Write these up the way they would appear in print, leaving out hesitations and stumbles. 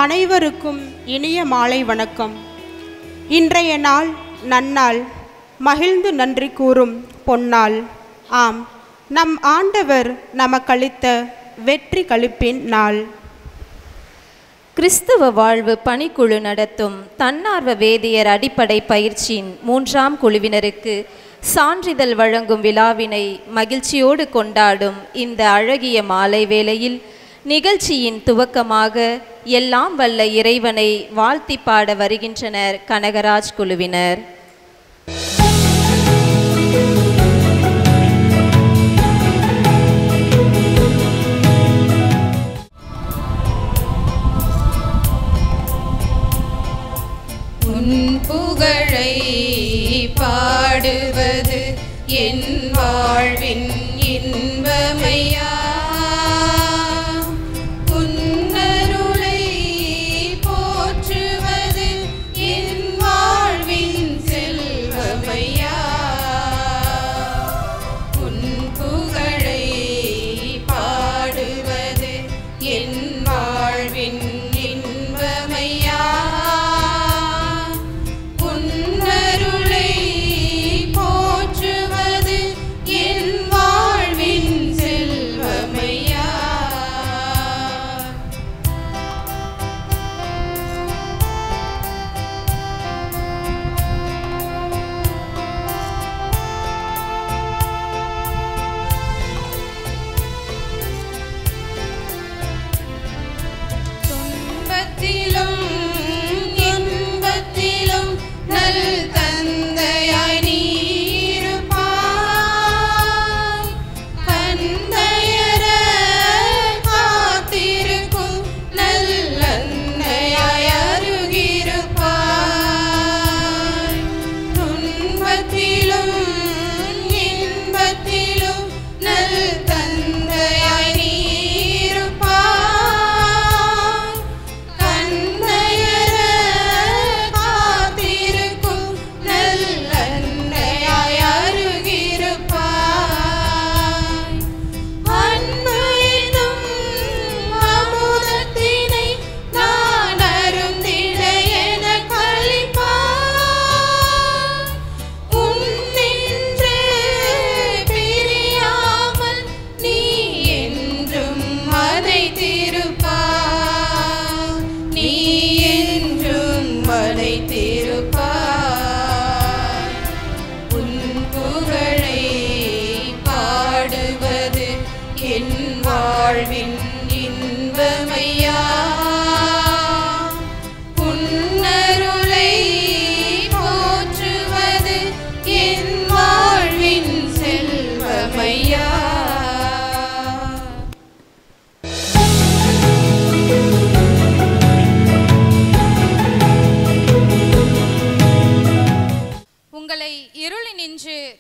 அனைவருக்கும் இனிய மாலை வணக்கம். இன்றைய நாள் நன்னாள், மகிழ்ந்து நன்றி கூறும் பொன்னாள். ஆம், நம் ஆண்டவர் நமக்களித்த வெற்றி களிப்பின் நாள். கிறிஸ்துவ வாழ்வு பணிக்குழு நடத்தும் தன்னார்வ வேதியர் அடிப்படை பயிற்சியின் 3ஆம் குழுவினருக்கு சான்றிதழ் வழங்கும் விழாவினை மகிழ்ச்சியோடு கொண்டாடும் இந்த அழகிய மாலை வேளையில் நிகழ்ச்சியின் துவக்கமாக எல்லாம் வல்ல இறைவனை வாழ்த்தி பாட வருகின்றனர் கனகராஜ் குழுவினர். உன் புகழை பாடுவது என் வாழ்வின் இன்பமையா,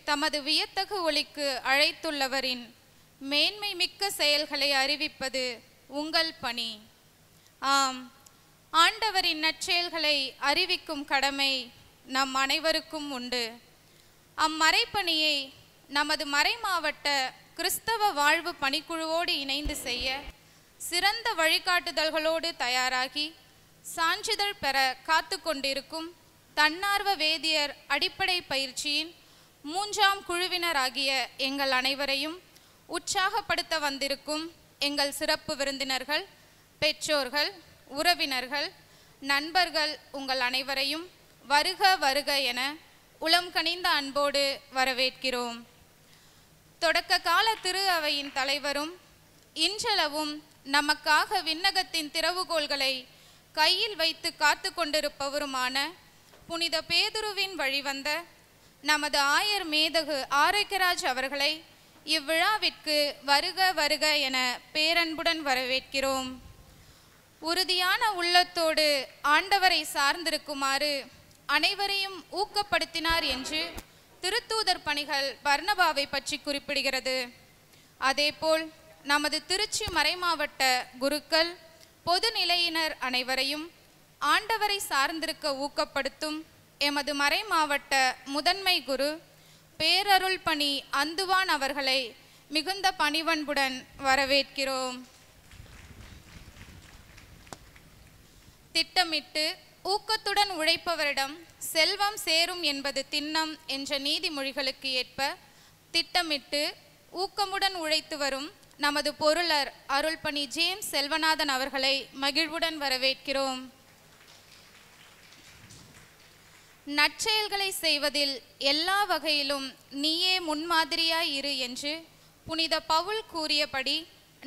தமது வியத்தகு ஒளிக்கு அழைத்துள்ளவரின் மேன்மை மிக்க செயல்களை அறிவிப்பது உங்கள் பணி. ஆம், ஆண்டவரின் நற்செயல்களை அறிவிக்கும் கடமை நம் அனைவருக்கும் உண்டு. அம்மறைப்பணியை நமது மறைமாவட்ட கிறிஸ்தவ வாழ்வு பணிக்குழுவோடு இணைந்து செய்ய சிறந்த வழிகாட்டுதல்களோடு தயாராகி சான்றிதழ் பெற காத்து கொண்டிருக்கும் தன்னார்வ வேதியர் அடிப்படை பயிற்சியின் 3ஆம் குழுவினராகிய எங்கள் அனைவரையும் உற்சாகப்படுத்த வந்திருக்கும் எங்கள் சிறப்பு விருந்தினர்கள், பெற்றோர்கள், உறவினர்கள், நண்பர்கள் உங்கள் அனைவரையும் வருக வருக என உளம் கனிந்த அன்போடு வரவேற்கிறோம். தொடக்க கால திரு அவையின் தலைவரும் இன்றளவும் நமக்காக விண்ணகத்தின் திறவுகோள்களை கையில் வைத்து காத்து கொண்டிருப்பவருமான புனித பேதுருவின் வழிவந்த நமது ஆயர் மேதகு ஆரோக்கியராஜ் அவர்களை இவ்விழாவிற்கு வருக வருக என பேரன்புடன் வரவேற்கிறோம். உறுதியான உள்ளத்தோடு ஆண்டவரை சார்ந்திருக்குமாறு அனைவரையும் ஊக்கப்படுத்தினார் என்று திருத்தூதர் பணிகள் பர்னபாவை பற்றி குறிப்பிடுகிறது. அதேபோல் நமது திருச்சி மறைமாவட்ட குருக்கள், பொது நிலையினர் அனைவரையும் ஆண்டவரை சார்ந்திருக்க ஊக்கப்படுத்தும் எமது மறை மாவட்ட முதன்மை குரு பேரருள் பணி அந்துவான் அவர்களை மிகுந்த பணிவன்புடன் வரவேற்கிறோம். திட்டமிட்டு ஊக்கத்துடன் உழைப்பவரிடம் செல்வம் சேரும் என்பது திண்ணம் என்ற நீதிமொழிகளுக்கு ஏற்ப திட்டமிட்டு ஊக்கமுடன் உழைத்து வரும் நமது பொருளர் அருள்பணி ஜேம்ஸ் செல்வநாதன் அவர்களை மகிழ்வுடன் வரவேற்கிறோம். நற்செயல்களை செய்வதில் எல்லா வகையிலும் நீயே முன்மாதிரியாய் இரு என்று புனித பவுல் கூறியபடி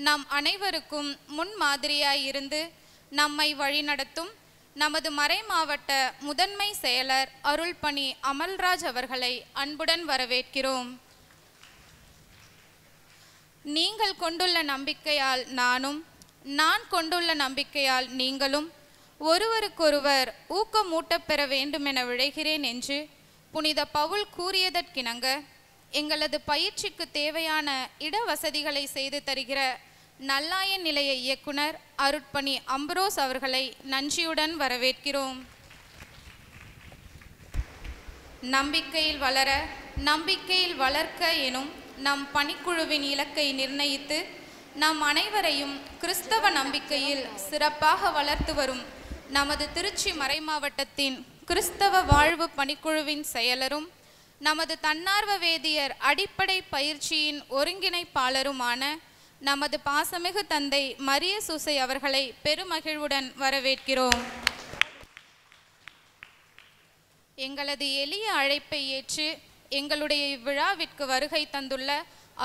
நம் அனைவருக்கும் முன்மாதிரியாய் இருந்து நம்மை வழிநடத்தும் நமது மறைமாவட்ட முதன்மை செயலர் அருள்பணி அமல்ராஜ் அவர்களை அன்புடன் வரவேற்கிறோம். நீங்கள் கொண்டுள்ள நம்பிக்கையால் நானும், நான் கொண்டுள்ள நம்பிக்கையால் நீங்களும் ஒருவருக்கொருவர் ஊக்கமூட்டப் பெற வேண்டுமென விழைகிறேன் என்று புனித பவுல் கூறியதற்கிணங்க எங்களது பயிற்சிக்கு தேவையான இட வசதிகளை செய்து தருகிற நல்லாயன் நிலைய இயக்குனர் அருட்பணி அம்பரோஸ் அவர்களை நன்றியுடன் வரவேற்கிறோம். நம்பிக்கையில் வளர, நம்பிக்கையில் வளர்க்க எனும் நம் பணிக்குழுவின் இலக்கை நிர்ணயித்து நம் அனைவரையும் கிறிஸ்தவ நம்பிக்கையில் சிறப்பாக வளர்த்து வரும் நமது திருச்சி மறைமாவட்டத்தின் கிறிஸ்தவ வாழ்வு பணிக்குழுவின் செயலரும் நமது தன்னார்வ வேதியர் அடிப்படை பயிற்சியின் ஒருங்கிணைப்பாளருமான நமது பாசமிகு தந்தை மரிய சூசை அவர்களை பெருமகிழ்வுடன் வரவேற்கிறோம். எங்களது எளிய அழைப்பை ஏற்று எங்களுடைய இவ்விழாவிற்கு வருகை தந்துள்ள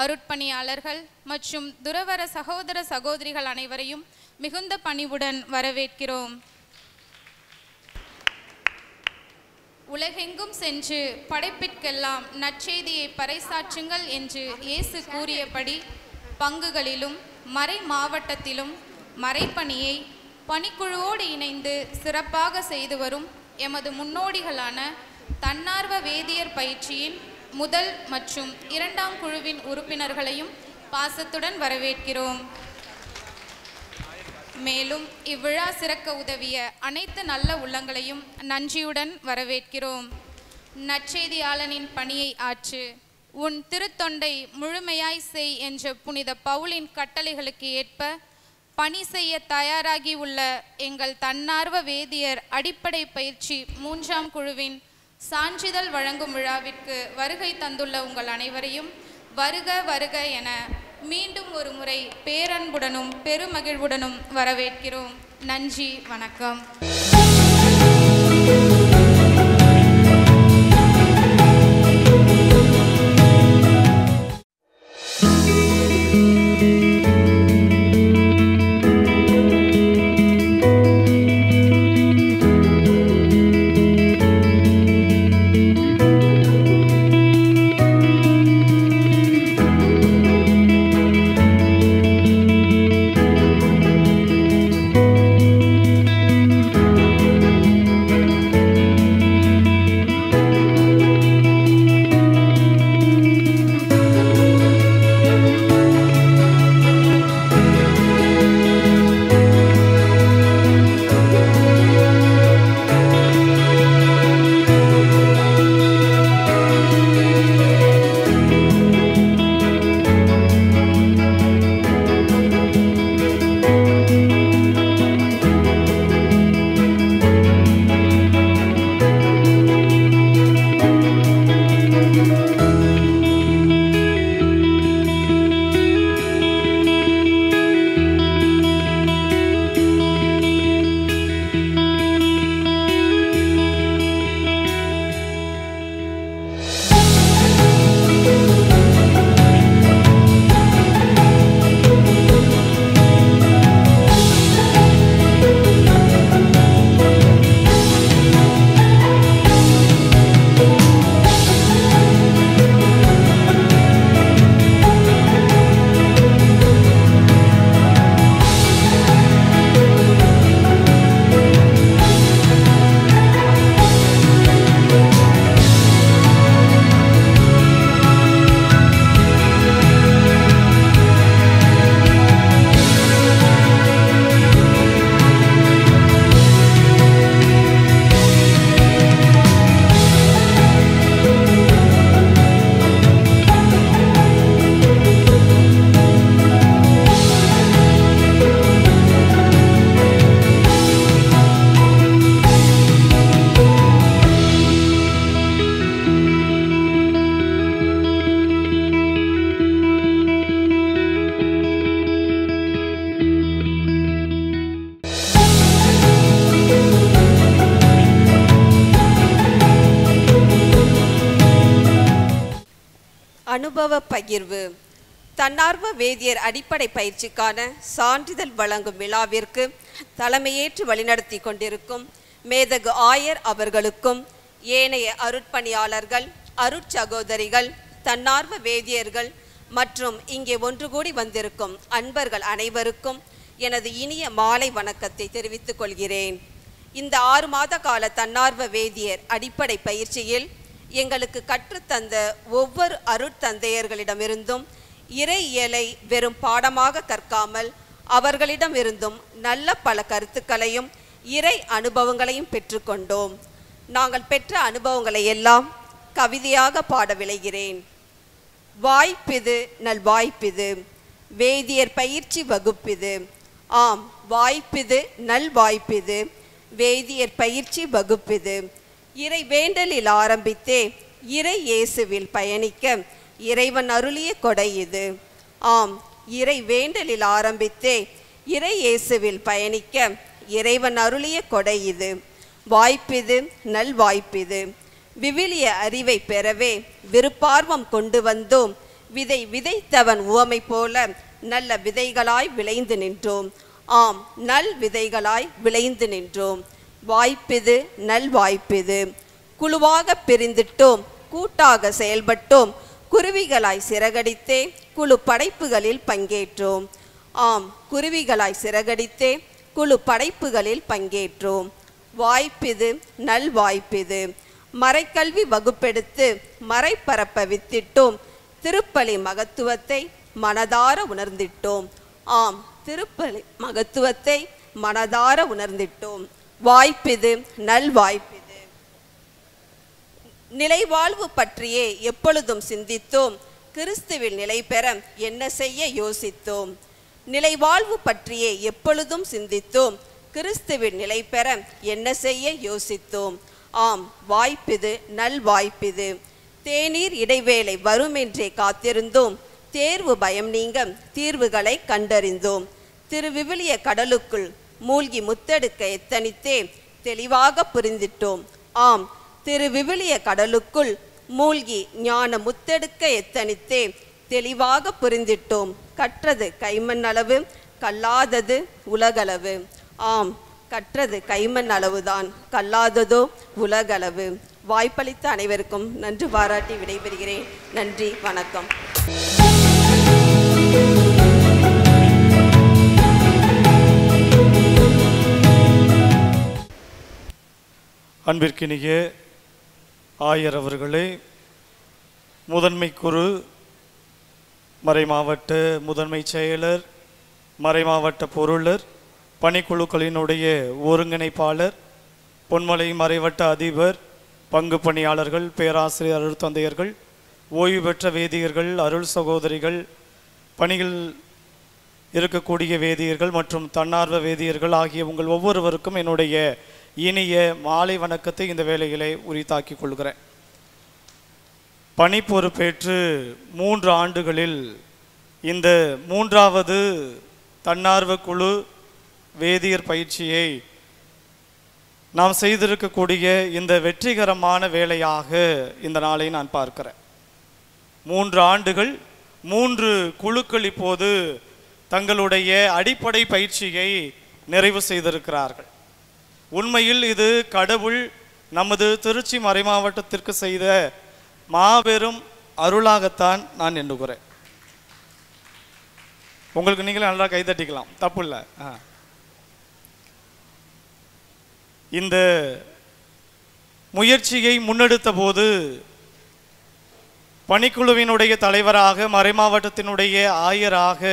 அருட்பணியாளர்கள் மற்றும் துறவர சகோதர சகோதரிகள் அனைவரையும் மிகுந்த பணிவுடன் வரவேற்கிறோம். உலகெங்கும் சென்று படைப்பிற்கெல்லாம் நற்செய்தியை பறைசாற்றுங்கள் என்று இயேசு கூறியபடி பங்குகளிலும் மறை மாவட்டத்திலும் மறைப்பணியை பணிக்குழுவோடு இணைந்து சிறப்பாக செய்து வரும் எமது முன்னோடிகளான தன்னார்வ வேதியர் பயிற்சியின் முதல் மற்றும் இரண்டாம் குழுவின் உறுப்பினர்களையும் பாசத்துடன் வரவேற்கிறோம். மேலும் இவ்விழா சிறக்க உதவிய அனைத்து நல்ல உள்ளங்களையும் நன்றியுடன் வரவேற்கிறோம். நற்செய்தியாளனின் பணியை ஆற்று, உன் திருத்தொண்டை முழுமையாய் செய் என்ற புனித பவுலின் கட்டளைகளுக்கு ஏற்ப பணி செய்ய தயாராகி உள்ள எங்கள் தன்னார்வ வேதியர் அடிப்படை பயிற்சி 3ஆம் குழுவின் சான்றிதழ் வழங்கும் விழாவிற்கு வருகை தந்துள்ள உங்கள் அனைவரையும் வருக வருக என மீண்டும் ஒரு முறை பேரன்புடனும் பெருமகிழ்வுடனும் வரவேற்கிறோம். நன்றி, வணக்கம். அனுபவ பகிர்வு. தன்னார்வ வேதியர் அடிப்படை பயிற்சிக்கான சான்றிதழ் வழங்கும் விழாவிற்கு தலைமையேற்று வழிநடத்தி கொண்டிருக்கும் மேதகு ஆயர் அவர்களுக்கும் ஏனைய அருட்பணியாளர்கள், அருட்சகோதரிகள், தன்னார்வ வேதியர்கள் மற்றும் இங்கே ஒன்று கூடி வந்திருக்கும் அன்பர்கள் அனைவருக்கும் எனது இனிய மாலை வணக்கத்தை தெரிவித்துக் கொள்கிறேன். இந்த 6 மாத கால தன்னார்வ வேதியர் அடிப்படை பயிற்சியில் எங்களுக்கு கற்றுத்தந்த ஒவ்வொரு அருட்தந்தையர்களிடமிருந்தும் இறையியலை வெறும் பாடமாக கற்காமல் அவர்களிடமிருந்தும் நல்ல பல கருத்துக்களையும் இறை அனுபவங்களையும் பெற்றுக்கொண்டோம். நாங்கள் பெற்ற அனுபவங்களை எல்லாம் கவிதையாக பாட விளைகிறேன். வாய்ப்பிது நல்வாய்ப்பிது, வேதியர் பயிற்சி வகுப்பிது. ஆம், வாய்ப்பிது நல்வாய்ப்பிது, வேதியர் பயிற்சி வகுப்பிது. இறை வேண்டலில் ஆரம்பித்தே இறை இயேசுவில் பயணிக்க இறைவன் அருளிய கொடை இது. ஆம், இறை வேண்டலில் ஆரம்பித்தே இறை இயேசுவில் பயணிக்க இறைவன் அருளிய கொடை இது. வாய்ப்பிது நல்வாய்ப்பிது. விவிலிய அறிவை பெறவே விருப்பார்வம் கொண்டு வந்தோம். விதை விதைத்தவன் உவமை போல நல்ல விதைகளாய் விளைந்து நின்றோம். ஆம், நல் விதைகளாய் விளைந்து நின்றோம். வாய்ப்பிது நல்வாய்ப்பிது. குழுவாக பிரிந்துட்டோம், கூட்டாக செயல்பட்டோம், குருவிகளாய் சிறகடித்தே குழு படைப்புகளில் பங்கேற்றோம். ஆம், குருவிகளாய் சிறகடித்தே குழு படைப்புகளில் பங்கேற்றோம். வாய்ப்பிது நல்வாய்ப்பிது. மறைக்கல்வி வகுப்பெடுத்து மறைப்பரப்ப வித்திட்டோம். திருப்பலி மகத்துவத்தை மனதார உணர்ந்திட்டோம். ஆம், திருப்பலி மகத்துவத்தை மனதார உணர்ந்திட்டோம். வாய்ப்பிது நல்வாய்ப்பிது. நிலைவாழ்வு பற்றியே எப்பொழுதும் சிந்தித்தோம். கிறிஸ்துவில் நிலை பெற என்ன செய்ய யோசித்தோம். நிலைவாழ்வு பற்றியே எப்பொழுதும் சிந்தித்தோம். கிறிஸ்துவில் நிலை பெற என்ன செய்ய யோசித்தோம். ஆம், வாய்ப்பிது நல்வாய்ப்பிது. தேநீர் இடைவேளை வருமென்றே காத்திருந்தோம். தேர்வு பயம் நீங்க தீர்வுகளை கண்டறிந்தோம். திருவிவிலிய கடலுக்குள் மூழ்கி முத்தெடுக்க எத்தனித்தே தெளிவாக புரிந்திட்டோம். ஆம், திருவிவிலிய கடலுக்குள் மூழ்கி ஞான முத்தெடுக்க எத்தனித்தே தெளிவாக புரிந்திட்டோம். கற்றது கைமண் அளவு, கல்லாதது உலகளவு. ஆம், கற்றது கைமண் அளவுதான், கல்லாததோ உலகளவு. வாய்ப்பளித்த அனைவருக்கும் நன்றி பாராட்டி விடைபெறுகிறேன். நன்றி, வணக்கம். அன்பிற்கினிய ஆயர் அவர்களே, முதன்மை குரு, மறைமாவட்ட முதன்மை செயலர், மறைமாவட்ட பொருளர், பணிக்குழுக்களினுடைய ஒருங்கிணைப்பாளர், பொன்மலை மறைவட்ட அதிபர், பங்கு பணியாளர்கள், பேராசிரியர், அருட்தந்தையர்கள், ஓய்வு பெற்ற வேதியர்கள், அருள் சகோதரிகள், பணிகள் இருக்கக்கூடிய வேதியர்கள் மற்றும் தன்னார்வ வேதியர்கள் ஆகிய உங்கள் ஒவ்வொருவருக்கும் என்னுடைய இனிய மாலை வணக்கத்தை இந்த வேளையிலே உரித்தாக்கிக் கொள்கிறேன். பணி பொறுப்பேற்று 3 ஆண்டுகளில் இந்த 3வது தன்னார்வ குழு வேதியர் பயிற்சியை நாம் செய்திருக்கக்கூடிய இந்த வெற்றிகரமான வேலையாக இந்த நாளை நான் பார்க்கிறேன். 3 ஆண்டுகள் 3 குழுக்கள் இப்போது தங்களுடைய அடிப்படை பயிற்சியை நிறைவு செய்திருக்கிறார்கள். உண்மையில் இது கடவுள் நமது திருச்சி மறைமாவட்டத்திற்கு செய்த மாபெரும் அருளாகத்தான் நான் எண்ணுகிறேன். உங்களுக்கு நீங்களே நல்லா கைதட்டிக்கலாம், தப்பு இல்லை. இந்த முயற்சியை முன்னெடுத்த போது பணிக்குழுவினுடைய தலைவராக, மறைமாவட்டத்தினுடைய ஆயராக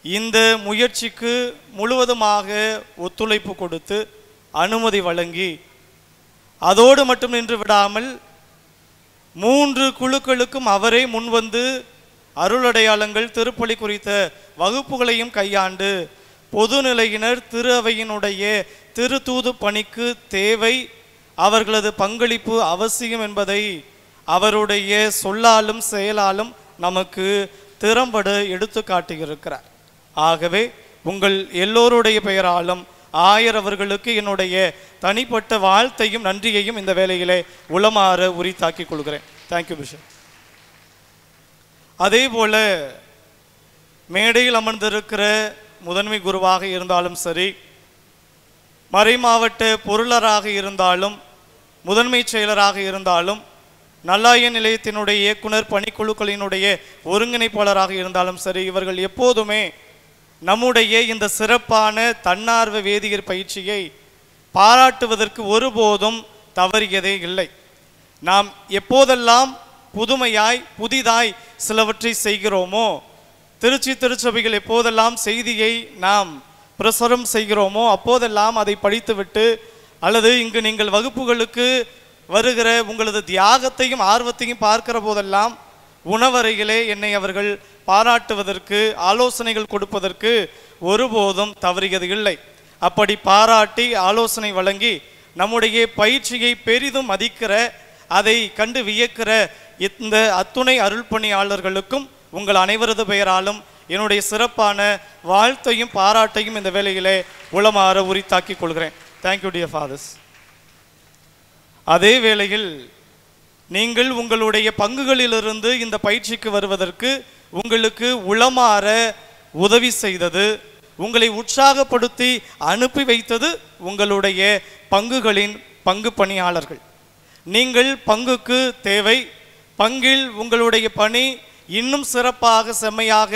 இந்த முயற்சிக்கு முழுவதுமாக ஒத்துழைப்பு கொடுத்து அனுமதி வழங்கி, அதோடு மட்டும் நின்று விடாமல் 3 குழுக்களுக்கும் அவரே முன்வந்து அருளடையாளங்கள், திருப்பலி குறித்த வகுப்புகளையும் கையாண்டு பொதுநிலையினர் திரு அவையினுடைய திருத்தூது பணிக்கு தேவை, அவர்களது பங்களிப்பு அவசியம் என்பதை அவருடைய சொல்லாலும் செயலாலும் நமக்கு திறம்பட எடுத்து காட்டியிருக்கிறார். ஆகவே உங்கள் எல்லோருடைய பெயராலும் ஆயர் அவர்களுக்கு என்னுடைய தனிப்பட்ட வாழ்த்தையும் நன்றியையும் இந்த வேளையிலே உளமாற உரித்தாக்கிக் கொள்கிறேன். Thank you bishop. அதே போல மேடையில் அமர்ந்திருக்கிற முதன்மை குருவாக இருந்தாலும் சரி, மறைமாவட்ட பொருளராக இருந்தாலும், முதன்மை செயலராக இருந்தாலும், நல்லாய நிலையத்தினுடைய இயக்குனர் பணிக்குழுக்களினுடைய ஒருங்கிணைப்பாளராக இருந்தாலும் சரி, இவர்கள் எப்போதுமே நம்முடைய இந்த சிறப்பான தன்னார்வ வேதியியல் பயிற்சியை பாராட்டுவதற்கு ஒருபோதும் தவறியதே இல்லை. நாம் எப்போதெல்லாம் புதுமையாய் புதிதாய் சிலவற்றை செய்கிறோமோ, திருச்சி திருச்சபைகள் எப்போதெல்லாம் செய்தியை நாம் பிரசுரம் செய்கிறோமோ அப்போதெல்லாம் அதை படித்துவிட்டு, அல்லது இங்கு நீங்கள் வகுப்புகளுக்கு வருகிற உங்களது தியாகத்தையும் ஆர்வத்தையும் பார்க்கிற போதெல்லாம் உணவறையிலே என்னை அவர்கள் பாராட்டுவதற்கு, ஆலோசனைகள் கொடுப்பதற்கு ஒருபோதும் தவறியது இல்லை. அப்படி பாராட்டி ஆலோசனை வழங்கி நம்முடைய பயிற்சியை பெரிதும் மதிக்கிற, அதை கண்டு வியக்கிற இந்த அத்துணை அருள்பணியாளர்களுக்கும் உங்கள் அனைவரது பெயராலும் என்னுடைய சிறப்பான வாழ்த்தையும் பாராட்டையும் இந்த வேளையிலே உளமாற உரித்தாக்கிக் கொள்கிறேன். Thank you dear fathers. அதே வேளையில் நீங்கள் உங்களுடைய பங்குகளிலிருந்து இந்த பயிற்சிக்கு வருவதற்கு உங்களுக்கு உளமாற உதவி செய்தது, உங்களை உற்சாகப்படுத்தி அனுப்பி வைத்தது உங்களுடைய பங்குகளின் பங்கு பணியாளர்கள். நீங்கள் பங்குக்கு தேவை, பங்கில் உங்களுடைய பணி இன்னும் சிறப்பாக செம்மையாக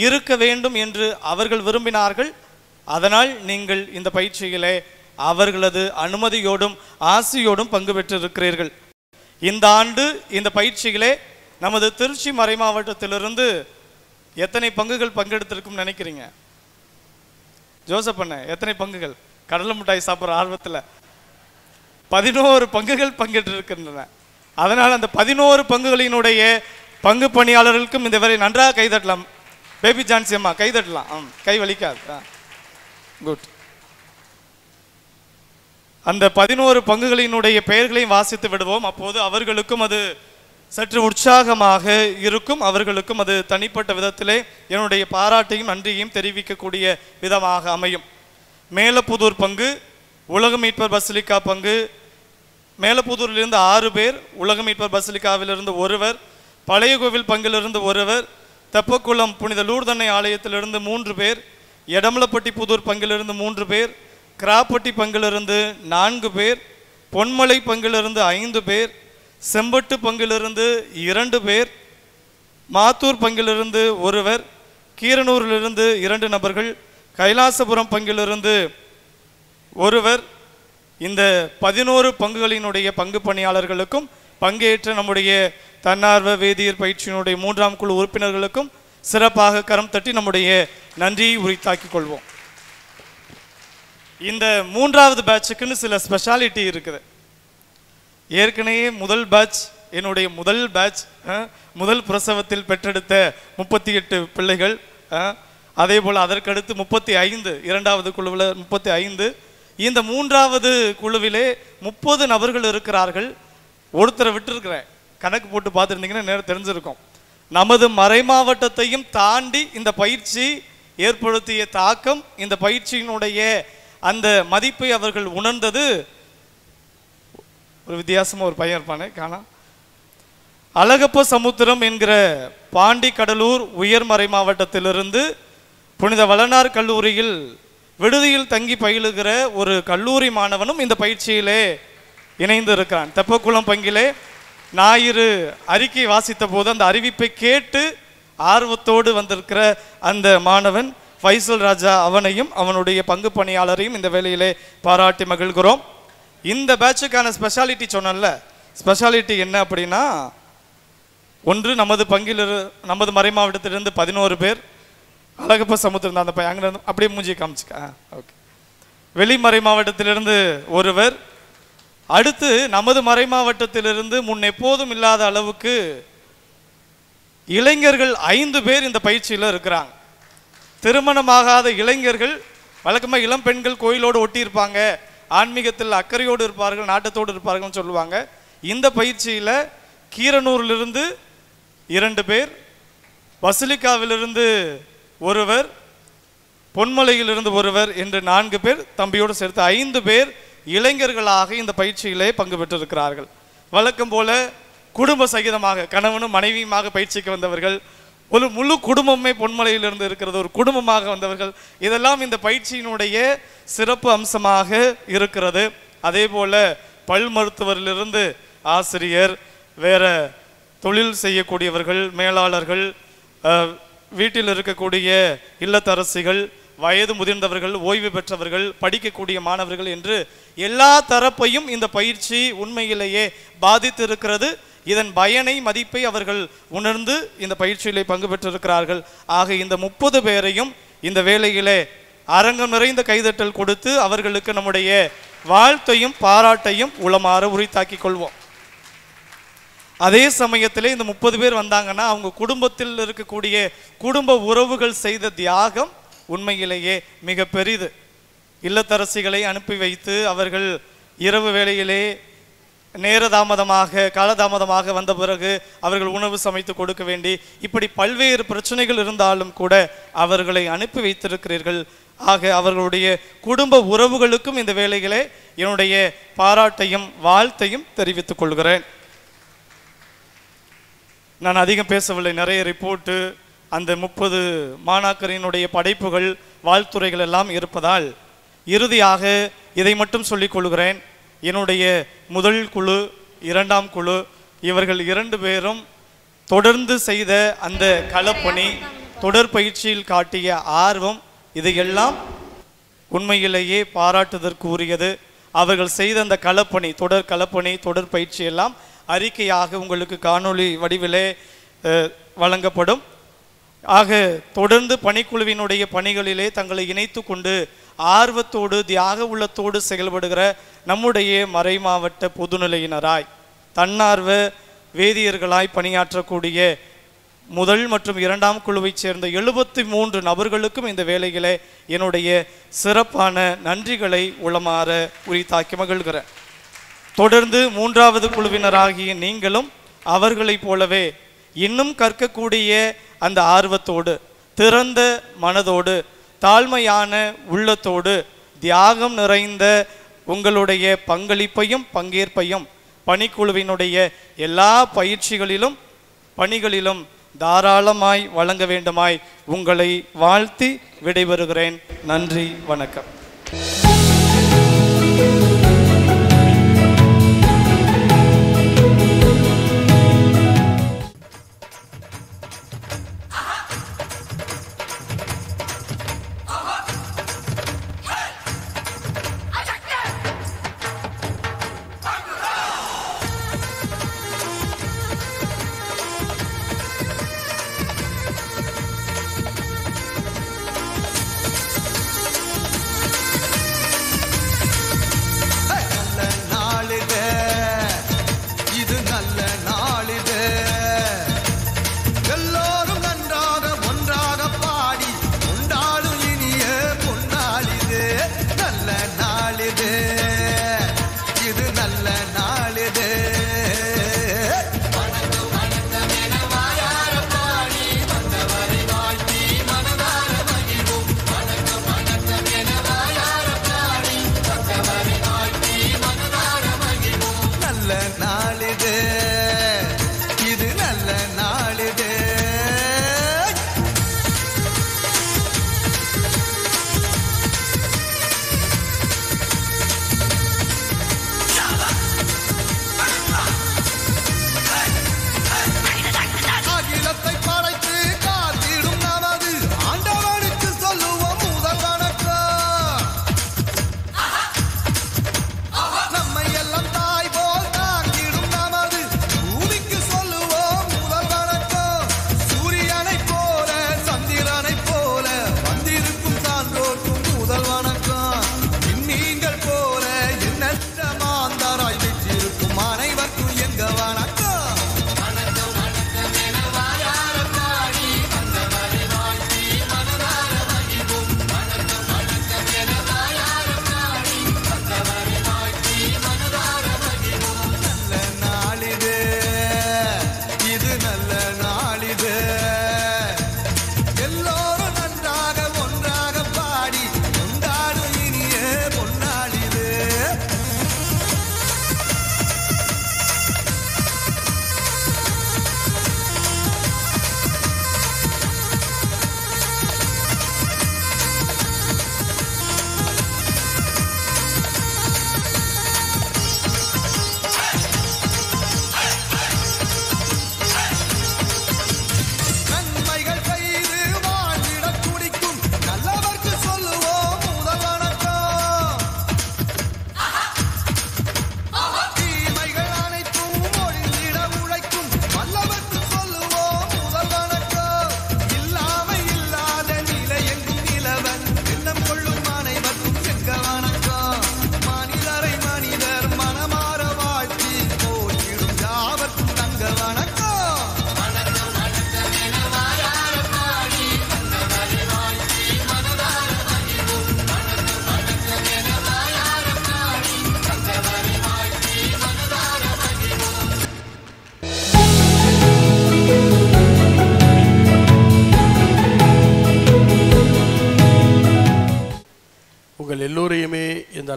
இருக்க வேண்டும் என்று அவர்கள் விரும்பினார்கள். அதனால் நீங்கள் இந்த பயிற்சியிலே அவர்களது அனுமதியோடும் ஆசையோடும் பங்கு பெற்றிருக்கிறீர்கள். இந்த ஆண்டு இந்த பயிற்சியிலே நமது திருச்சி மறை மாவட்டத்திலிருந்து எத்தனை பங்குகள் பங்கெடுத்திருக்கும் நினைக்கிறீங்க? ஜோசப் அண்ணே, எத்தனை பங்குகள்? கடலை மிட்டாய் சாப்பிட்ற ஆர்வத்தில் 11 பங்குகள் பங்கேற்றிருக்கின்றன. அதனால் அந்த 11 பங்குகளினுடைய பங்கு பணியாளர்களுக்கும் இந்த வரை நன்றாக கைதட்டலாம். பேபி ஜான்சி அம்மா கைதட்டலாம், கை வலிக்காது. குட். அந்த 11 பங்குகளினுடைய பெயர்களையும் வாசித்து விடுவோம். அப்போது அவர்களுக்கும் அது சற்று உற்சாகமாக இருக்கும், அவர்களுக்கும் அது தனிப்பட்ட விதத்திலே என்னுடைய பாராட்டையும் நன்றியையும் தெரிவிக்கக்கூடிய விதமாக அமையும். மேலப்புதூர் பங்கு, உலக மீட்பர் பசிலிக்கா பங்கு, மேலப்புதூரிலிருந்து 6 பேர், உலக மீட்பர் பசிலிக்காவிலிருந்து ஒருவர், பழைய கோவில் பங்கிலிருந்து ஒருவர், தெப்பக்குளம் புனித லூர்தன்னை ஆலயத்திலிருந்து 3 பேர், எடமலப்பட்டி புதூர் பங்கிலிருந்து 3 பேர், கிராப்பட்டி பங்கிலிருந்து 4 பேர், பொன்மலை பங்கிலிருந்து 5 பேர், செம்பட்டு பங்கிலிருந்து 2 பேர், மாத்தூர் பங்கிலிருந்து ஒருவர், கீரனூரிலிருந்து 2 நபர்கள், கைலாசபுரம் பங்கிலிருந்து ஒருவர். இந்த 11 பங்குகளினுடைய பங்கு பணியாளர்களுக்கும் பங்கேற்ற நம்முடைய தன்னார்வ வேதியியல் பயிற்சியினுடைய 3ஆம் குழு உறுப்பினர்களுக்கும் சிறப்பாக கரம் தட்டி நம்முடைய நன்றியை உரித்தாக்கிக் கொள்வோம். இந்த 3வது பேட்சுக்குன்னு சில ஸ்பெஷாலிட்டி இருக்குது. ஏற்கனவே முதல் பேட்ச், என்னுடைய முதல் பேட்ச், முதல் பிரசவத்தில் பெற்றெடுத்த 38 பிள்ளைகள், அதே போல் அதற்கடுத்து 35, 2வது குழுவில் 35, இந்த 3வது குழுவிலே 30 நபர்கள் இருக்கிறார்கள். ஒருத்தரை விட்டுருக்கிறேன், கணக்கு போட்டு பார்த்துருந்தீங்கன்னா நேரம் தெரிஞ்சிருக்கும். நமது மறை மாவட்டத்தையும் தாண்டி இந்த பயிற்சி ஏற்படுத்திய தாக்கம், இந்த பயிற்சியினுடைய அந்த மதிப்பை அவர்கள் உணர்ந்தது. ஒரு வித்தியாசமாக ஒரு பையன் இருப்பானே காணா, அழகப்ப சமுத்திரம் என்கிற பாண்டி கடலூர் உயர்மறை மாவட்டத்திலிருந்து புனித வளனார் கல்லூரியில் விடுதியில் தங்கி பயிலுகிற ஒரு கல்லூரி மாணவனும் இந்த பயிற்சியிலே இணைந்து இருக்கிறான். தெப்பக்குளம் பங்கிலே ஞாயிறு அறிக்கை வாசித்த போது அந்த அறிவிப்பை கேட்டு ஆர்வத்தோடு வந்திருக்கிற அந்த மாணவன் ஃபைசல் ராஜா, அவனையும் அவனுடைய பங்கு பணியாளரையும் இந்த வேளையிலே பாராட்டி மகிழ்கிறோம். இந்த பேட்சுக்கான ஸ்பெஷாலிட்டி சொன்னல, ஸ்பெஷாலிட்டி என்ன அப்படின்னா, ஒன்று நமது மறை மாவட்டத்திலிருந்து 11 பேர், அழகப்ப சமுத்திரம் தான் அந்த பையன், அங்கே அப்படியே மூஞ்சியை காமிச்சுக்க. ஓகே. வெளிமறை மாவட்டத்திலிருந்து ஒருவர், அடுத்து நமது மறை மாவட்டத்திலிருந்து முன் எப்போதும் இல்லாத அளவுக்கு இளைஞர்கள் 5 பேர் இந்த பயிற்சியில் இருக்கிறாங்க. திருமணமாகாத இளைஞர்கள், வழக்கமாக இளம் பெண்கள் கோயிலோடு ஒட்டி இருப்பாங்க, ஆன்மீகத்தில் அக்கறையோடு இருப்பார்கள், நாட்டத்தோடு இருப்பார்கள்னு சொல்லுவாங்க. இந்த பயிற்சியில் கீரனூரிலிருந்து 2 பேர், பசிலிக்காவிலிருந்து ஒருவர், பொன்மலையிலிருந்து ஒருவர் என்று 4 பேர், தம்பியோடு சேர்த்து 5 பேர் இளைஞர்களாக இந்த பயிற்சியிலே பங்கு பெற்றிருக்கிறார்கள். வழக்கம் போல குடும்ப சகிதமாக கணவனும் மனைவியுமாக பயிற்சிக்கு வந்தவர்கள், ஒரு முழு குடும்பமே பொன்மலையிலிருந்து இருக்கிறது, ஒரு குடும்பமாக வந்தவர்கள். இதெல்லாம் இந்த பயிற்சியினுடைய சிறப்பு அம்சமாக இருக்கிறது. அதே போல பல் மருத்துவரிலிருந்து ஆசிரியர், வேற தொழில் செய்யக்கூடியவர்கள், மேலாளர்கள், வீட்டில் இருக்கக்கூடிய இல்லத்தரசிகள், வயது முதிர்ந்தவர்கள், ஓய்வு பெற்றவர்கள், படிக்கக்கூடிய மாணவர்கள் என்று எல்லா தரப்பையும் இந்த பயிற்சி உண்மையிலேயே பாதித்திருக்கிறது. இதன் பயனை மதிப்பை அவர்கள் உணர்ந்து இந்த பயிற்சியிலே பங்கு பெற்றிருக்கிறார்கள். ஆக இந்த 30 பேரையும் இந்த வேளையிலே அரங்கம் நிறைந்த கைதட்டல் கொடுத்து அவர்களுக்கு நம்முடைய வாழ்த்தையும் பாராட்டையும் உளமாற உரித்தாக்கி கொள்வோம். அதே சமயத்திலே இந்த 30 பேர் வந்தாங்கன்னா அவங்க குடும்பத்தில் இருக்கக்கூடிய குடும்ப உறவுகள் செய்த தியாகம் உண்மையிலேயே மிக பெரிது. இல்லத்தரசிகளை அனுப்பி வைத்து அவர்கள் இரவு வேளையிலே காலதாமதமாக வந்த பிறகு அவர்கள் உணவு சமைத்து கொடுக்க வேண்டி இப்படி பல்வேறு பிரச்சனைகள் இருந்தாலும் கூட அவர்களை அனுப்பி வைத்திருக்கிறீர்கள். ஆக அவர்களுடைய குடும்ப உறவுகளுக்கும் இந்த வேளையிலே என்னுடைய பாராட்டையும் வாழ்த்தையும் தெரிவித்துக் கொள்கிறேன். நான் அதிகம் பேசவில்லை, நிறைய ரிப்போர்ட்டு, அந்த 30 மாணாக்கரினுடைய படைப்புகள், வாழ்த்துறைகள் எல்லாம் இருப்பதால் இறுதியாக இதை மட்டும் சொல்லிக் கொள்கிறேன். என்னுடைய முதல் குழு, 2ஆம் குழு, இவர்கள் 2 பேரும் தொடர்ந்து செய்த அந்த களப்பணி, தொடர் பயிற்சியில் காட்டிய ஆர்வம், இதையெல்லாம் உண்மையிலேயே பாராட்டுதற்கு உரியது. அவர்கள் செய்த அந்த களப்பணி, தொடர் பயிற்சி எல்லாம் அறிக்கையாக உங்களுக்கு காணொளி வடிவிலே வழங்கப்படும். ஆக தொடர்ந்து பணிக்குழுவினுடைய பணிகளிலே தங்களை இணைத்து கொண்டு ஆர்வத்தோடு தியாக உள்ளத்தோடு செயல்படுகிற நம்முடைய மறைமாவட்ட பொதுநிலையினராய், தன்னார்வ வேதியர்களாய் பணியாற்றக்கூடிய முதல் மற்றும் 2ஆம் குழுவைச் சேர்ந்த 73 நபர்களுக்கும் இந்த வேளையிலே என்னுடைய சிறப்பான நன்றிகளை உளமாற உரித்தாக்கி மகிழ்கிறேன். தொடர்ந்து 3வது குழுவினராகிய நீங்களும் அவர்களைப் போலவே இன்னும் கற்கக்கூடிய அந்த ஆர்வத்தோடு, திறந்த மனதோடு, தாழ்மையான உள்ளத்தோடு, தியாகம் நிறைந்த உங்களுடைய பங்களிப்பையும் பங்கேற்பையும் பணிக்குழுவினுடைய எல்லா பணிகளிலும் தாராளமாய் வழங்க வேண்டுமாய் உங்களை வாழ்த்தி விடைபெறுகிறேன். நன்றி, வணக்கம்.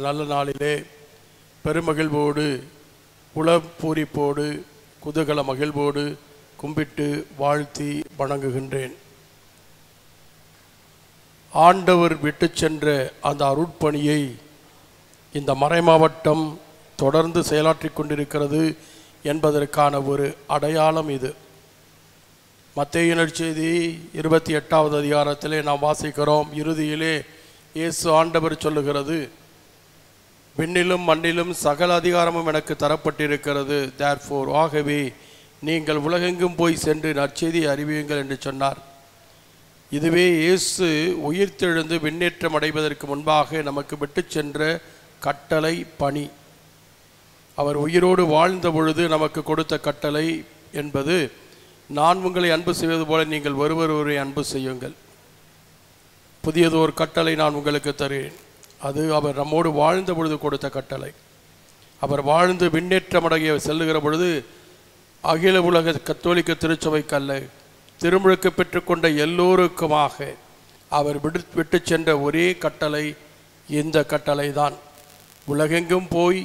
நல்ல நாளிலே பெருமகிழ்வோடு உளப்பூரிப்போடு குதூகல மகிழ்வோடு கும்பிட்டு வாழ்த்தி வணங்குகின்றேன். ஆண்டவர் விட்டு சென்ற அந்த அருட்பணியை இந்த மறைமாவட்டம் தொடர்ந்து செயலாற்றி கொண்டிருக்கிறது என்பதற்கான ஒரு அடையாளம் இது. மத்தேயு நற்செய்தி 28வது அதிகாரத்திலே நாம் வாசிக்கிறோம். இறுதியிலே இயேசு ஆண்டவர் சொல்லுகிறது, விண்ணிலும் மண்ணிலும் சகல அதிகாரமும் எனக்கு தரப்பட்டிருக்கிறது, தேர்ஃபோர் ஆகவே நீங்கள் உலகெங்கும் போய் சென்று நற்செய்தியை அறிவியுங்கள் என்று சொன்னார். இதுவே இயேசு உயிர்த்தெழுந்து விண்ணேற்றம் அடைவதற்கு முன்பாக நமக்கு விட்டு சென்ற கட்டளை பணி. அவர் உயிரோடு வாழ்ந்த பொழுது நமக்கு கொடுத்த கட்டளை என்பது, நான் உங்களை அன்பு செய்வது போல நீங்கள் ஒருவரை அன்பு செய்யுங்கள், புதியதொரு கட்டளை நான் உங்களுக்கு தருகிறேன். அது அவர் நம்மோடு வாழ்ந்த பொழுது கொடுத்த கட்டளை. அவர் வாழ்ந்து விண்ணேற்றமடைய செல்லுகிற பொழுது அகில உலக கத்தோலிக்க திருச்சபைக்கல்ல, திருமுழுக்கு பெற்றுக்கொண்ட எல்லோருக்குமாக அவர் விட்டு சென்ற ஒரே கட்டளை இந்த கட்டளை தான். உலகெங்கும் போய்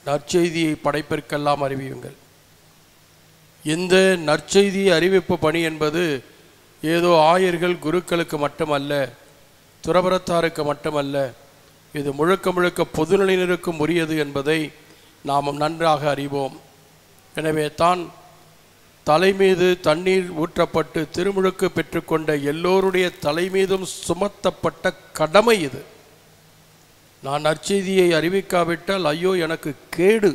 நற்செய்தியை படைப்பிற்கெல்லாம் அறிவியுங்கள். இந்த நற்செய்தி அறிவிப்பு பணி என்பது ஏதோ ஆயர்கள் குருக்களுக்கு மட்டுமல்ல, துறவரத்தாருக்கு மட்டுமல்ல, இது முழுக்க முழுக்க பொதுநிலையினருக்கும் உரியது என்பதை நாம் நன்றாக அறிவோம். எனவே தான் தலைமீது தண்ணீர் ஊற்றப்பட்டு திருமுழுக்கு பெற்றுக்கொண்ட எல்லோருடைய தலைமீதும் சுமத்தப்பட்ட கடமை இது. நான் நற்செய்தியை அறிவிக்காவிட்டால் ஐயோ எனக்கு கேடு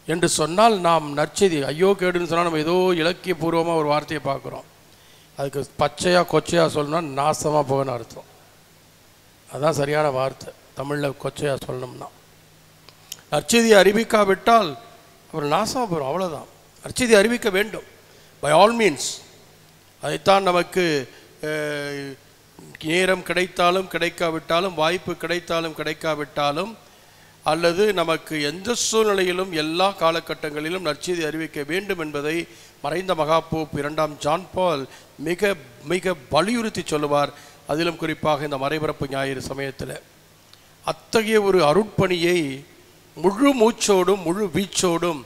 என்று சொன்னால், நாம் நற்செய்தி ஐயோ கேடுன்னு சொன்னால் நம்ம ஏதோ இலக்கியபூர்வமாக ஒரு வார்த்தையை பார்க்குறோம். அதுக்கு பச்சையாக கொச்சையாக சொல்லணும்னா நாசமாக போகணும்னு அர்த்தம். அதுதான் சரியான வார்த்தை. தமிழில் கொச்சையாக சொல்லணும்னா, நற்செய்தியை அறிவிக்காவிட்டால் அவர் நாசமாக போகிறோம், அவ்வளோதான். நற்செய்தி அறிவிக்க வேண்டும் பை ஆல் மீன்ஸ். அதைத்தான் நமக்கு நேரம் கிடைத்தாலும் கிடைக்காவிட்டாலும், வாய்ப்பு கிடைத்தாலும் கிடைக்காவிட்டாலும், அல்லது நமக்கு எந்த சூழ்நிலையிலும் எல்லா காலகட்டங்களிலும் நற்செய்தி அறிவிக்க வேண்டும் என்பதை மறைந்த மகாபோப் 2ஆம் ஜான் பால் மிக மிக வலியுறுத்தி சொல்லுவார். அதிலும் குறிப்பாக இந்த மறைபரப்பு ஞாயிறு சமயத்தில் அத்தகைய ஒரு அருட்பணியை முழு மூச்சோடும் முழு வீச்சோடும்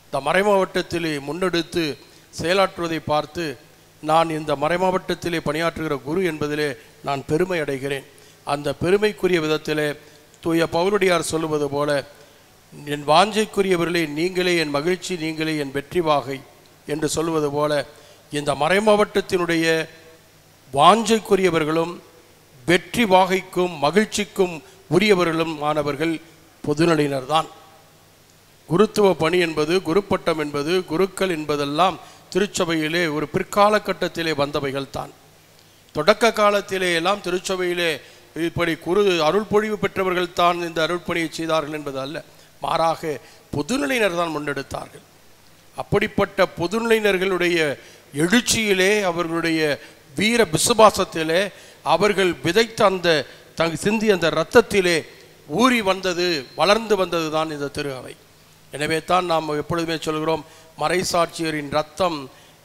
இந்த மறைமாவட்டத்திலே முன்னெடுத்து செயலாற்றுவதை பார்த்து நான் இந்த மறைமாவட்டத்திலே பணியாற்றுகிற குரு என்பதிலே நான் பெருமை அடைகிறேன். அந்த பெருமைக்குரிய விதத்திலே தூய பவுலடியார் சொல்லுவது போல, என் வாஞ்சைக்குரியவர்களே நீங்களே என் மகிழ்ச்சி, நீங்களே என் வெற்றி வாகை என்று சொல்லுவது போல, இந்த மறைமாவட்டத்தினுடைய வாஞ்சைக்குரியவர்களும் வெற்றி வாகைக்கும் மகிழ்ச்சிக்கும் உரியவர்களும் ஆனவர்கள் பொதுநிலையினர் தான். குருத்துவ பணி என்பது, குருப்பட்டம் என்பது, குருக்கள் என்பதெல்லாம் திருச்சபையிலே ஒரு பிற்கால கட்டத்திலே வந்தவைகள் தான். தொடக்க காலத்திலே எல்லாம் திருச்சபையிலே இப்படி அருள் பொழிவு பெற்றவர்கள் தான் இந்த அருள்பணியை செய்தார்கள் என்பது அல்ல, மாறாக பொதுநிலையினர் தான் முன்னெடுத்தார்கள். அப்படிப்பட்ட பொதுநிலையினர்களுடைய எழுச்சியிலே, அவர்களுடைய வீர விசுவாசத்திலே, அவர்கள் விதைத்த அந்த சிந்திய அந்த இரத்தத்திலே ஊறி வந்தது, வளர்ந்து வந்தது தான் இந்த திரு அவை. எனவே தான் நாம் எப்பொழுதுமே சொல்கிறோம், மறைசாட்சியரின் ரத்தம்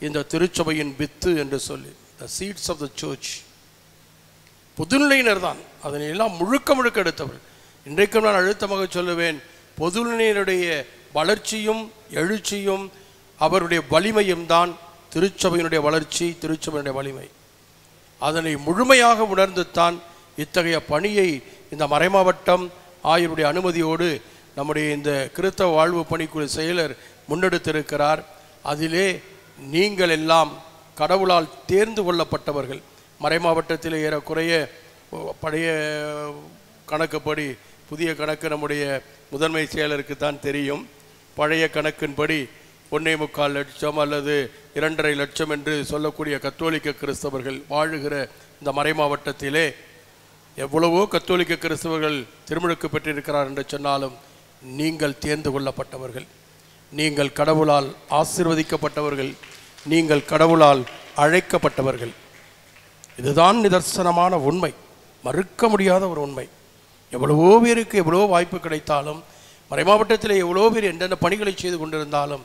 இந்த திருச்சபையின் வித்து என்று சொல்லி, த சீட்ஸ் ஆஃப் த சர்ச். பொதுநிலையினர் தான் அதனை எல்லாம் முழுக்க முழுக்க எடுத்தவர். இன்றைக்கும் நான் அழுத்தமாக சொல்லுவேன், பொதுநிலையினருடைய வளர்ச்சியும் எழுச்சியும் அவருடைய வலிமையும் தான் திருச்சபையினுடைய வளர்ச்சி, திருச்சபையினுடைய வலிமை. அதனை முழுமையாக உணர்ந்து தான் இத்தகைய பணியை இந்த மறைமாவட்டம் ஆயருடைய அனுமதியோடு நம்முடைய இந்த கிறிஸ்தவ வாழ்வு பணிக்குழு செயலர் முன்னெடுத்திருக்கிறார். அதிலே நீங்கள் எல்லாம் கடவுளால் தேர்ந்து கொள்ளப்பட்டவர்கள். மறைமாவட்டத்தில் ஏறக்குறைய பழைய கணக்குப்படி, புதிய கணக்கு நம்முடைய முதன்மை செயலருக்கு தான் தெரியும், பழைய கணக்கின்படி 1.25 லட்சம் அல்லது 2.5 லட்சம் என்று சொல்லக்கூடிய கத்தோலிக்க கிறிஸ்தவர்கள் வாழுகிற இந்த மறைமாவட்டத்திலே எவ்வளவோ கத்தோலிக்க கிறிஸ்தவர்கள் திருமுழுக்கு பெற்றிருக்கிறார் என்று சொன்னாலும், நீங்கள் தேர்ந்து கொள்ளப்பட்டவர்கள், நீங்கள் கடவுளால் ஆசீர்வதிக்கப்பட்டவர்கள், நீங்கள் கடவுளால் அழைக்கப்பட்டவர்கள். இதுதான் நிதர்சனமான உண்மை, மறுக்க முடியாத ஒரு உண்மை. எவ்வளவோ பேருக்கு எவ்வளவோ வாய்ப்பு கிடைத்தாலும், மறைமாவட்டத்தில் எவ்வளோ பேர் எந்தெந்த பணிகளை செய்து கொண்டிருந்தாலும்,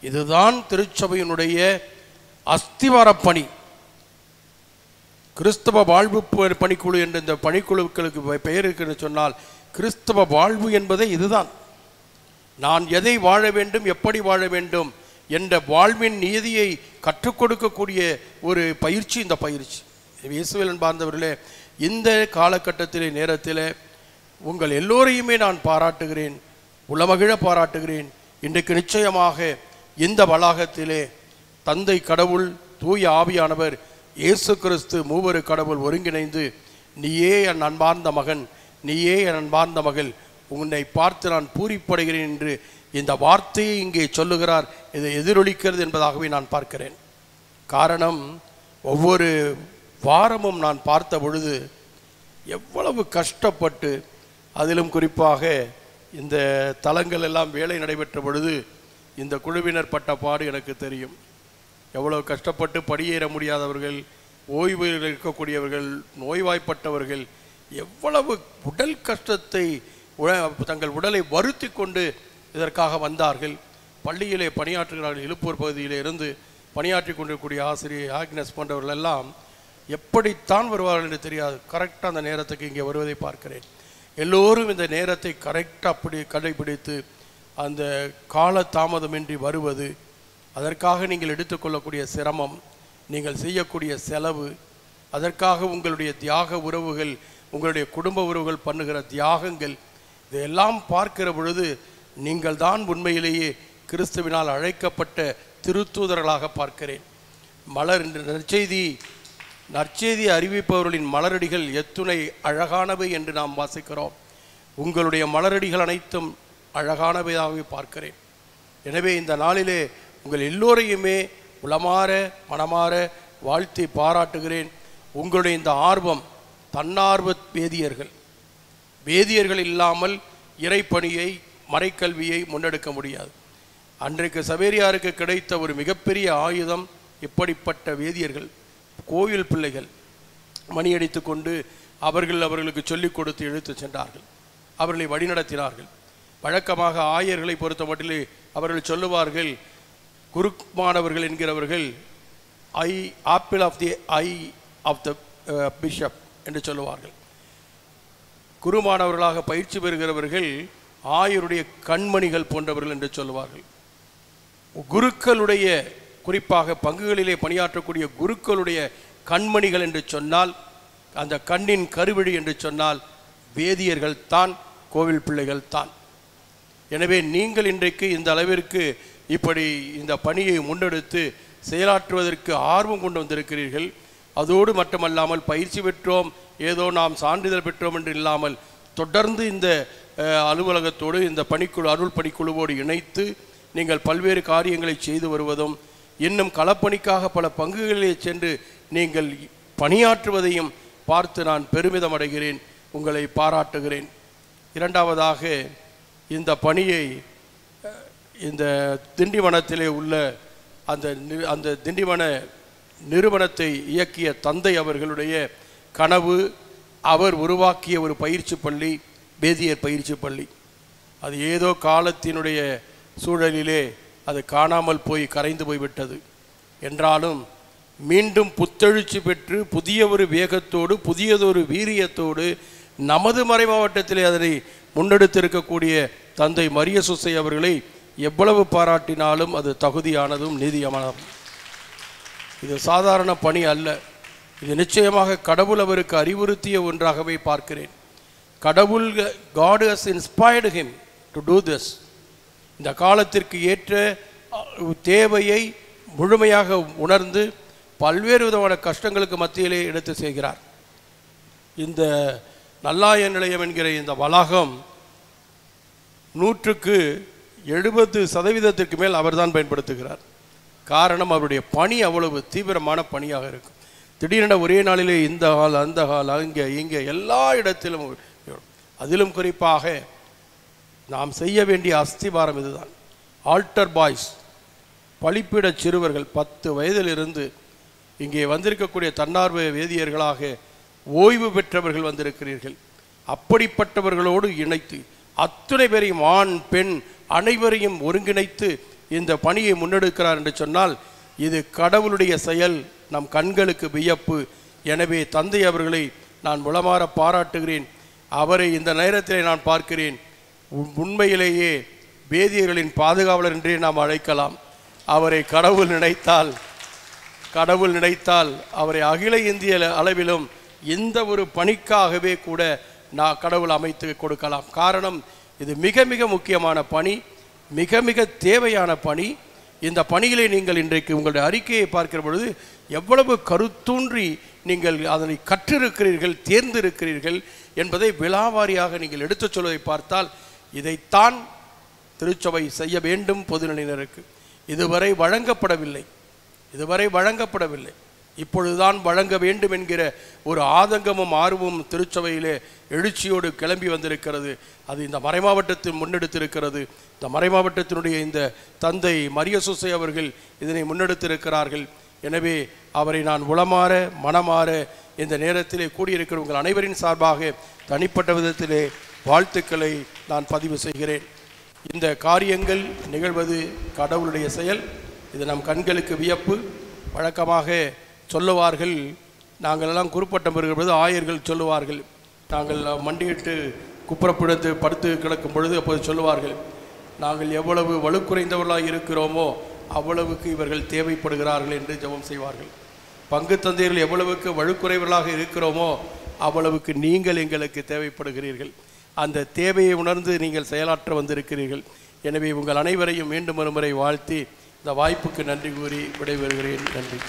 இதுதான் திருச்சபையினுடைய அஸ்திவார பணி. கிறிஸ்தவ வாழ்வு பணிக்குழு என்ற இந்த பணிக்குழுக்களுக்கு பெயர் இருக்குன்னு சொன்னால், கிறிஸ்தவ வாழ்வு என்பதே இதுதான். நான் எதை வாழ வேண்டும், எப்படி வாழ வேண்டும் என்ற வாழ்வின் நீதியை கற்றுக் கொடுக்கக்கூடிய ஒரு பயிற்சி இந்த பயிற்சி. இயேசுவில் அன்பார்ந்தவர்களே, இந்த காலகட்டத்திலே நேரத்தில் உங்கள் எல்லோரையுமே நான் பாராட்டுகிறேன், உளமகிழ பாராட்டுகிறேன். இன்றைக்கு நிச்சயமாக இந்த வளாகத்திலே தந்தை கடவுள், தூய ஆவியானவர், இயேசு கிறிஸ்து மூவரு கடவுள் ஒருங்கிணைந்து, நீயே என் அன்பார்ந்த மகன், நீயே என் அன்பார்ந்த மகள், உன்னை பார்த்து நான் பூரிப்படைகிறேன் என்று இந்த வார்த்தையை இங்கே சொல்லுகிறார். இதை எதிரொலிக்கிறது என்பதாகவே நான் பார்க்கிறேன். காரணம், ஒவ்வொரு வாரமும் நான் பார்த்த பொழுது எவ்வளவு கஷ்டப்பட்டு, அதிலும் குறிப்பாக இந்த தலங்கள் எல்லாம் வேலை நடைபெற்ற பொழுது இந்த குழுவினர் பட்ட பாடு எனக்கு தெரியும். எவ்வளவு கஷ்டப்பட்டு படியேற முடியாதவர்கள், ஓய்வில் இருக்கக்கூடியவர்கள், நோய்வாய்ப்பட்டவர்கள் எவ்வளவு உடல் கஷ்டத்தை தங்கள் உடலை வருத்தி கொண்டு இதற்காக வந்தார்கள். பள்ளியிலே பணியாற்றுகிறார்கள். இலுப்பூர் பகுதியிலே இருந்து பணியாற்றி கொண்டிருக்கக்கூடிய ஆசிரியர் ஆக்னஸ் போன்றவர்கள் எல்லாம் எப்படித்தான் வருவார்கள் என்று தெரியாது. கரெக்டாக அந்த நேரத்துக்கு இங்கே வருவதை பார்க்கிறேன். எல்லோரும் இந்த நேரத்தை கரெக்டாக அப்படி கடைபிடித்து அந்த கால தாமதமின்றி வருவது, அதற்காக நீங்கள் எடுத்துக்கொள்ளக்கூடிய சிரமம், நீங்கள் செய்யக்கூடிய செலவு, அதற்காக உங்களுடைய தியாக உறவுகள், உங்களுடைய குடும்ப உறவுகள் பண்ணுகிற தியாகங்கள், இதையெல்லாம் பார்க்கிற பொழுது நீங்கள் தான் உண்மையிலேயே கிறிஸ்துவினால் அழைக்கப்பட்ட திருத்தூதர்களாக பார்க்கிறேன். மலர் நற்செய்தி அறிவிப்பவர்களின் மலரடிகள் எத்துணை அழகானவை என்று நாம் வாசிக்கிறோம். உங்களுடைய மலரடிகள் அனைத்தும் அழகானவையாகவே பார்க்கிறேன். எனவே இந்த நாளிலே உங்கள் எல்லோரையுமே உளமாற மனமாற வாழ்த்தி பாராட்டுகிறேன். உங்களுடைய இந்த ஆர்வம், தன்னார்வ வேதியர்கள் இல்லாமல் இறைப்பணியை, மறைக்கல்வியை முன்னெடுக்க முடியாது. அன்றைக்கு சவேரியாருக்கு கிடைத்த ஒரு மிகப்பெரிய ஆயுதம் இப்படிப்பட்ட வேதியர்கள், கோயில் பிள்ளைகள் மணியடித்து கொண்டு அவர்களுக்கு சொல்லிக் கொடுத்து இழுத்து சென்றார்கள், அவர்களை வழிநடத்தினார்கள். வழக்கமாக ஆயர்களை பொறுத்த மட்டிலே அவர்கள் சொல்லுவார்கள், குருமானவர்கள் என்கிறவர்கள் apple of the eye of the bishop என்று சொல்லுவார்கள். குருமானவர்களாக பயிற்சி பெறுகிறவர்கள் ஆயருடைய கண்மணிகள் போன்றவர்கள் என்று சொல்லுவார்கள். குருக்களுடைய, குறிப்பாக பங்குகளிலே பணியாற்றக்கூடிய குருக்களுடைய கண்மணிகள் என்று சொன்னால், அந்த கண்ணின் கருவிழி என்று சொன்னால் வேதியர்கள் தான், கோவில் பிள்ளைகள் தான். எனவே நீங்கள் இன்றைக்கு இந்த அளவிற்கு இப்படி இந்த பணியை முன்னெடுத்து செயலாற்றுவதற்கு ஆர்வம் கொண்டு வந்திருக்கிறீர்கள். அதோடு மட்டுமல்லாமல் பயிற்சி பெற்றோம், ஏதோ நாம் சான்றிதழ் பெற்றோம் என்று இல்லாமல் தொடர்ந்து இந்த அலுவலகத்தோடு, இந்த பணிக்குழு, அருள் பணிக்குழுவோடு இணைத்து நீங்கள் பல்வேறு காரியங்களை செய்து வருவதும், இன்னும் களப்பணிக்காக பல பங்குகளிலே சென்று நீங்கள் பணியாற்றுவதையும் பார்த்து நான் பெருமிதம் அடைகிறேன், உங்களை பாராட்டுகிறேன். இரண்டாவதாக, இந்த பணியை இந்த திண்டிவனத்திலே உள்ள அந்த திண்டிவன நிறுவனத்தை இயக்கிய தந்தை அவர்களுடைய கனவு, அவர் உருவாக்கிய ஒரு பயிற்சி பள்ளி, வேதியர் பயிற்சி பள்ளி. அது ஏதோ காலத்தினுடைய சூழலிலே அது காணாமல் போய் கரைந்து போய்விட்டது. என்றாலும் மீண்டும் புத்தெழுச்சி பெற்று புதிய ஒரு வேகத்தோடு, புதியதொரு வீரியத்தோடு நமது மறை மாவட்டத்திலே அதனை முன்னெடுத்திருக்கக்கூடிய தந்தை மரிய சுசை அவர்களை எவ்வளவு பாராட்டினாலும் அது தகுதியானதும் நீதியானதும். இது சாதாரண பணி அல்ல. இது நிச்சயமாக கடவுள் அவருக்கு அறிவுறுத்திய ஒன்றாகவே பார்க்கிறேன். கடவுள், God has inspired him to do this. இந்த காலத்திற்கு ஏற்ற தேவையை முழுமையாக உணர்ந்து பல்வேறு விதமான கஷ்டங்களுக்கு மத்தியிலே எடுத்து செய்கிறார். இந்த நல்லாய நிலையம் என்கிற இந்த வளாகம் 170% மேல் அவர்தான் பயன்படுத்துகிறார். காரணம், அவருடைய பணி அவ்வளவு தீவிரமான பணியாக இருக்கும். திடீரென ஒரே நாளிலே இந்த ஹால், அந்த ஹால், இங்கே எல்லா இடத்திலும், அதிலும் குறிப்பாக நாம் செய்ய வேண்டிய அஸ்திவாரம் இதுதான். ஆல்டர் பாய்ஸ், பலிப்பிட சிறுவர்கள் 10 வயதிலிருந்து இங்கே வந்திருக்கக்கூடிய தன்னார்வ வேதியர்களாக ஓய்வு பெற்றவர்கள் வந்திருக்கிறீர்கள். அப்படிப்பட்டவர்களோடு இணைத்து அத்துணை பேரையும், ஆண் பெண் அனைவரையும் ஒருங்கிணைத்து இந்த பணியை முன்னெடுக்கிறார் என்று சொன்னால் இது கடவுளுடைய செயல். நம் கண்களுக்கு வியப்பு. எனவே தந்தை அவர்களை நான் உளமாற பாராட்டுகிறேன். அவரை இந்த நேரத்தில் நான் பார்க்கிறேன். உண்மையிலேயே வேதியர்களின் பாதுகாவலர் என்றே நாம் அழைக்கலாம். அவரை கடவுள் நினைத்தால் அவரை அகில இந்திய அளவிலும் எந்த ஒரு பணிக்காகவே கூட கடவுள் அமைத்து கொடுக்கலாம். காரணம், இது மிக மிக முக்கியமான பணி, மிக மிக தேவையான பணி. இந்த பணியிலே நீங்கள் இன்றைக்கு உங்களுடைய அறிக்கையை பார்க்கிற பொழுது எவ்வளவு கருத்தூன்றி நீங்கள் அதனை கற்றிருக்கிறீர்கள், தேர்ந்திருக்கிறீர்கள் என்பதை விலாவாரியாக நீங்கள் எடுத்துச் சொல்வதை பார்த்தால் இதைத்தான் திருச்சபை செய்ய வேண்டும். பொதுநிலையினருக்கு இதுவரை வழங்கப்படவில்லை. இப்பொழுதுதான் வழங்க வேண்டும் என்கிற ஒரு ஆதங்கமும் ஆர்வமும் திருச்சபையிலே எழுச்சியோடு கிளம்பி வந்திருக்கிறது. அது இந்த மறைமாவட்டத்தில் முன்னெடுத்திருக்கிறது. இந்த மறைமாவட்டத்தினுடைய இந்த தந்தை மரிய சூசை அவர்கள் இதனை முன்னெடுத்திருக்கிறார்கள். எனவே அவரை நான் உளமாற மனமாற இந்த நேரத்திலே கூடியிருக்கிற உங்கள் அனைவரின் சார்பாக தனிப்பட்ட விதத்திலே வாழ்த்துக்களை நான் பதிவு செய்கிறேன். இந்த காரியங்கள் நிகழ்வது கடவுளுடைய செயல். இது நம் கண்களுக்கு வியப்பு. வழக்கமாக சொல்லுவார்கள், நாங்கள் எல்லாம் குறுப்பட்டம் பெறுகிற பொழுது ஆயர்கள் சொல்லுவார்கள், நாங்கள் மண்டியிட்டு குப்புறப்படுத்து படுத்து கிடக்கும் பொழுது அப்போது சொல்லுவார்கள், நாங்கள் எவ்வளவு வலுக்குறைந்தவர்களாக இருக்கிறோமோ அவ்வளவுக்கு இவர்கள் தேவைப்படுகிறார்கள் என்று ஜெபம் செய்வார்கள். பங்கு தந்தையர்கள் எவ்வளவுக்கு வலுக்குறைவர்களாக இருக்கிறோமோ அவ்வளவுக்கு நீங்கள் எங்களுக்கு தேவைப்படுகிறீர்கள். அந்த தேவையை உணர்ந்து நீங்கள் செயலாற்ற வந்திருக்கிறீர்கள். எனவே உங்கள் அனைவரையும் மீண்டும் ஒரு முறை வாழ்த்தி இந்த வாய்ப்புக்கு நன்றி கூறி விடைபெறுகிறேன். நன்றி.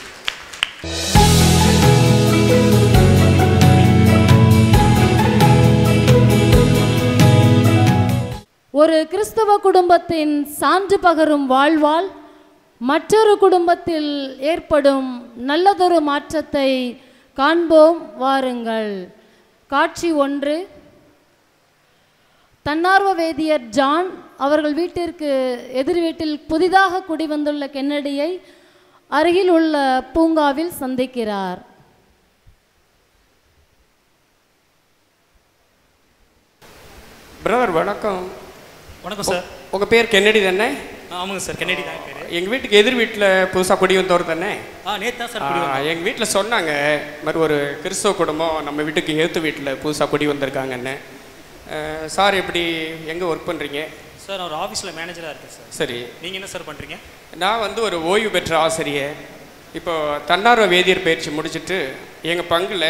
ஒரு கிறிஸ்தவ குடும்பத்தின் சான்று பகரும் வாழ்வால் மற்றொரு குடும்பத்தில் ஏற்படும் நல்லதொரு மாற்றத்தை காண்போம் வாருங்கள். காட்சி 1. தன்னார்வ வேதியர் ஜான் அவர்கள் வீட்டிற்கு எதிர் வீட்டில் புதிதாக குடிவந்துள்ள கென்னடியை அருகில் உள்ள பூங்காவில் சந்திக்கிறார். பிரதர் வணக்கம். வணக்கம் சார். உங்கள் பேர் கென்னடி தானே? ஆமாங்க சார், கென்னடி தான் பேர். எங்கள் வீட்டுக்கு எதிர் வீட்டில் புதுசாக குடி வந்தவர் தானே? நேற்று தான் சார். எங்கள் வீட்டில் சொன்னாங்க, மாதிரி ஒரு கிறிஸ்தவ குடும்பம் நம்ம வீட்டுக்கு ஏற்று வீட்டில் புதுசாக குடி வந்திருக்காங்கன்னு. சார் எப்படி எங்கே ஒர்க் பண்ணுறீங்க? சார் நான் ஒரு ஆஃபீஸில் மேனேஜராக இருக்கேன் சார். சரி, நீங்கள் என்ன சார் பண்ணுறீங்க? நான் வந்து ஒரு ஓய்வு பெற்ற ஆசிரியர். இப்போ தன்னார்வ வேதியர் பயிற்சி முடிச்சுட்டு எங்கள் பங்கில்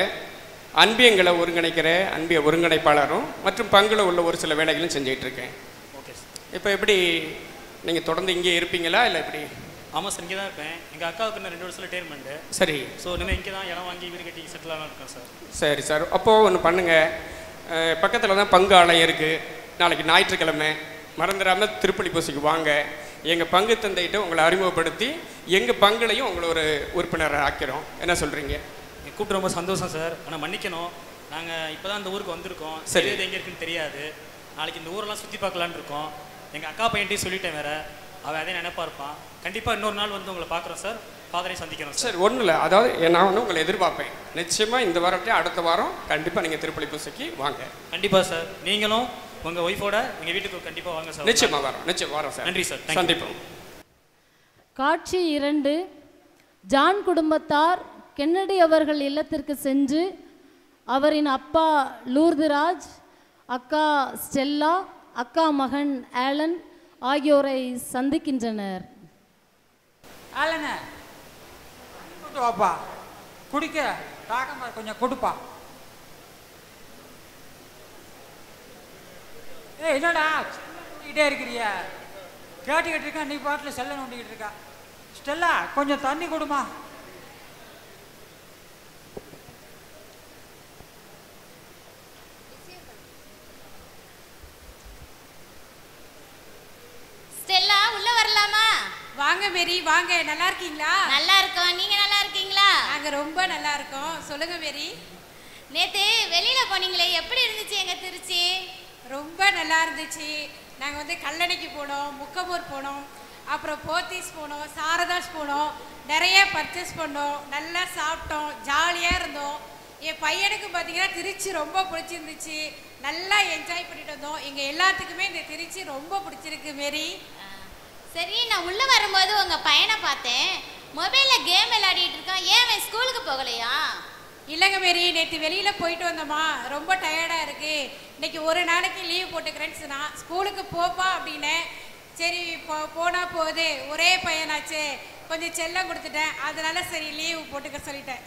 அன்பியங்களை ஒருங்கிணைக்கிற அன்பிய ஒருங்கிணைப்பாளரும் மற்றும் பங்கில் உள்ள ஒரு சில வேலைகளும் செஞ்சுக்கிட்டு இருக்கேன். Okay sir. இப்போ எப்படி நீங்கள் தொடர்ந்து இங்கே இருப்பீங்களா இல்லை எப்படி? ஆமாம் சார், இங்கே தான் இருப்பேன். எங்கள் அக்காவுக்கு இன்னும் 2 வருஷத்தில் ரிட்டையர்மெண்ட்டு. சரி. ஸோ இன்னும் இங்கே தான் இடம் வாங்கி வீடு கட்டி செட்டில் ஆகலாம் இருக்கேன் சார். சரி சார். அப்போது ஒன்று பண்ணுங்கள், பக்கத்தில் தான் பங்கு ஆலயம் இருக்குது. நாளைக்கு ஞாயிற்றுக்கிழமை மறந்துடாமல் திருப்பலி பூசைக்கு வாங்க. எங்கள் பங்கு தந்தைகிட்ட உங்களை அறிமுகப்படுத்தி எங்கள் பங்குலையும் உங்களை ஒரு உறுப்பினரை ஆக்கிறோம். என்ன சொல்கிறீங்க? கூப்பிட்டு ரொம்ப சந்தோஷம் சார். ஆனால் மன்னிக்கணும், நாங்கள் இப்போ தான் இந்த ஊருக்கு வந்திருக்கோம். சரி, இது எங்கே இருக்குன்னு தெரியாது. நாளைக்கு இந்த ஊரெல்லாம் சுற்றி பார்க்கலான்னு இருக்கோம். எங்கள் அக்கா பையன்ட்டையும் சொல்லிட்டேன் வேறு, அவன் அதே நினைப்பா இருப்பான். கண்டிப்பாக இன்னொரு நாள் வந்து உங்களை பார்க்குறோம் சார், ஃபாதரையும் சந்திக்கணும் சார். ஒன்றும் இல்லை, அதாவது நான் வந்து உங்களை எதிர்பார்ப்பேன். நிச்சயமாக இந்த வாரத்தையும் அடுத்த வாரம் கண்டிப்பாக நீங்கள் திருப்பலி பூசைக்கு வாங்க. கண்டிப்பாக சார். நீங்களும் உங்கள் ஒய்ஃபோட எங்கள் வீட்டுக்கு கண்டிப்பாக வாங்க சார். நிச்சயமாக வரோம், நிச்சயம் வரோம் சார். நன்றி சார், சந்திப்போம். காட்சி 2. ஜான் குடும்பத்தார் கென்னடி அவர்கள் இல்லத்திற்கு சென்று அவரின் அப்பா லூர்துராஜ், அக்கா ஸ்டெல்லா, அக்கா மகன் ஆலன் ஆகியோரை சந்திக்கின்றனர். ஆலனே வாப்பா, குடிக்க தாக்கமா கொஞ்சம் கொடுப்பா. என்னடா நோண்டிக்கிட்டே இருக்கிறியா? கேட்டுக்கிட்டு இருக்கா, நீ பாட்டில் செல்ல நோண்டிக்கிட்டு இருக்கா. ஸ்டெல்லா கொஞ்சம் தண்ணி கொடுமா. ஸ்டெல்லா உள்ள வரலாமா? வாங்க மேரி, வாங்க. நல்லா இருக்கீங்களா? நல்லா இருக்கோம். நீங்க நல்லா இருக்கீங்களா? நாங்க ரொம்ப நல்லா இருக்கோம். சொல்லுங்க மேரி. நேத்து வெளியில போனீங்களே, எப்படி இருந்துச்சு எங்க திருச்சி? ரொம்ப நல்லா இருந்துச்சு. நாங்க வந்து கல்லணைக்கு போனோம், முக்கமூர் போனோம், அப்புறம் போத்தீஸ் போனோம், சாரதாஸ் போனோம். நிறைய பர்ச்சேஸ் பண்ணோம், நல்லா சாப்பிட்டோம், ஜாலியா இருந்தோம். என் பையனுக்கு பார்த்தீங்கன்னா திருச்சி ரொம்ப பிடிச்சிருந்துச்சு. நல்லா என்ஜாய் பண்ணிட்டு வந்தோம். எங்க எல்லாத்துக்குமே இந்த திருச்சி ரொம்ப பிடிச்சிருக்கு மேரி. சரி, நான் உள்ள வரும்போது உங்க பையனை பார்த்தேன், மொபைல்ல கேம் விளையாடிட்டு இருக்கான். ஏன் அவன் ஸ்கூலுக்கு போகலையா? இல்லைங்க மேரி, நேற்று வெளியில் போயிட்டு வந்தோமா, ரொம்ப டயர்டாக இருக்கு, இன்னைக்கு ஒரு நாளைக்கு லீவ் போட்டுக்கிறேன்னு சொன்னா. ஸ்கூலுக்கு போப்பா அப்படின்னேன். சரி போனால் போகுது, ஒரே பையனாச்சு, கொஞ்சம் செல்லம் கொடுத்துட்டேன், அதனால சரி லீவு போட்டுக்க சொல்லிட்டேன்.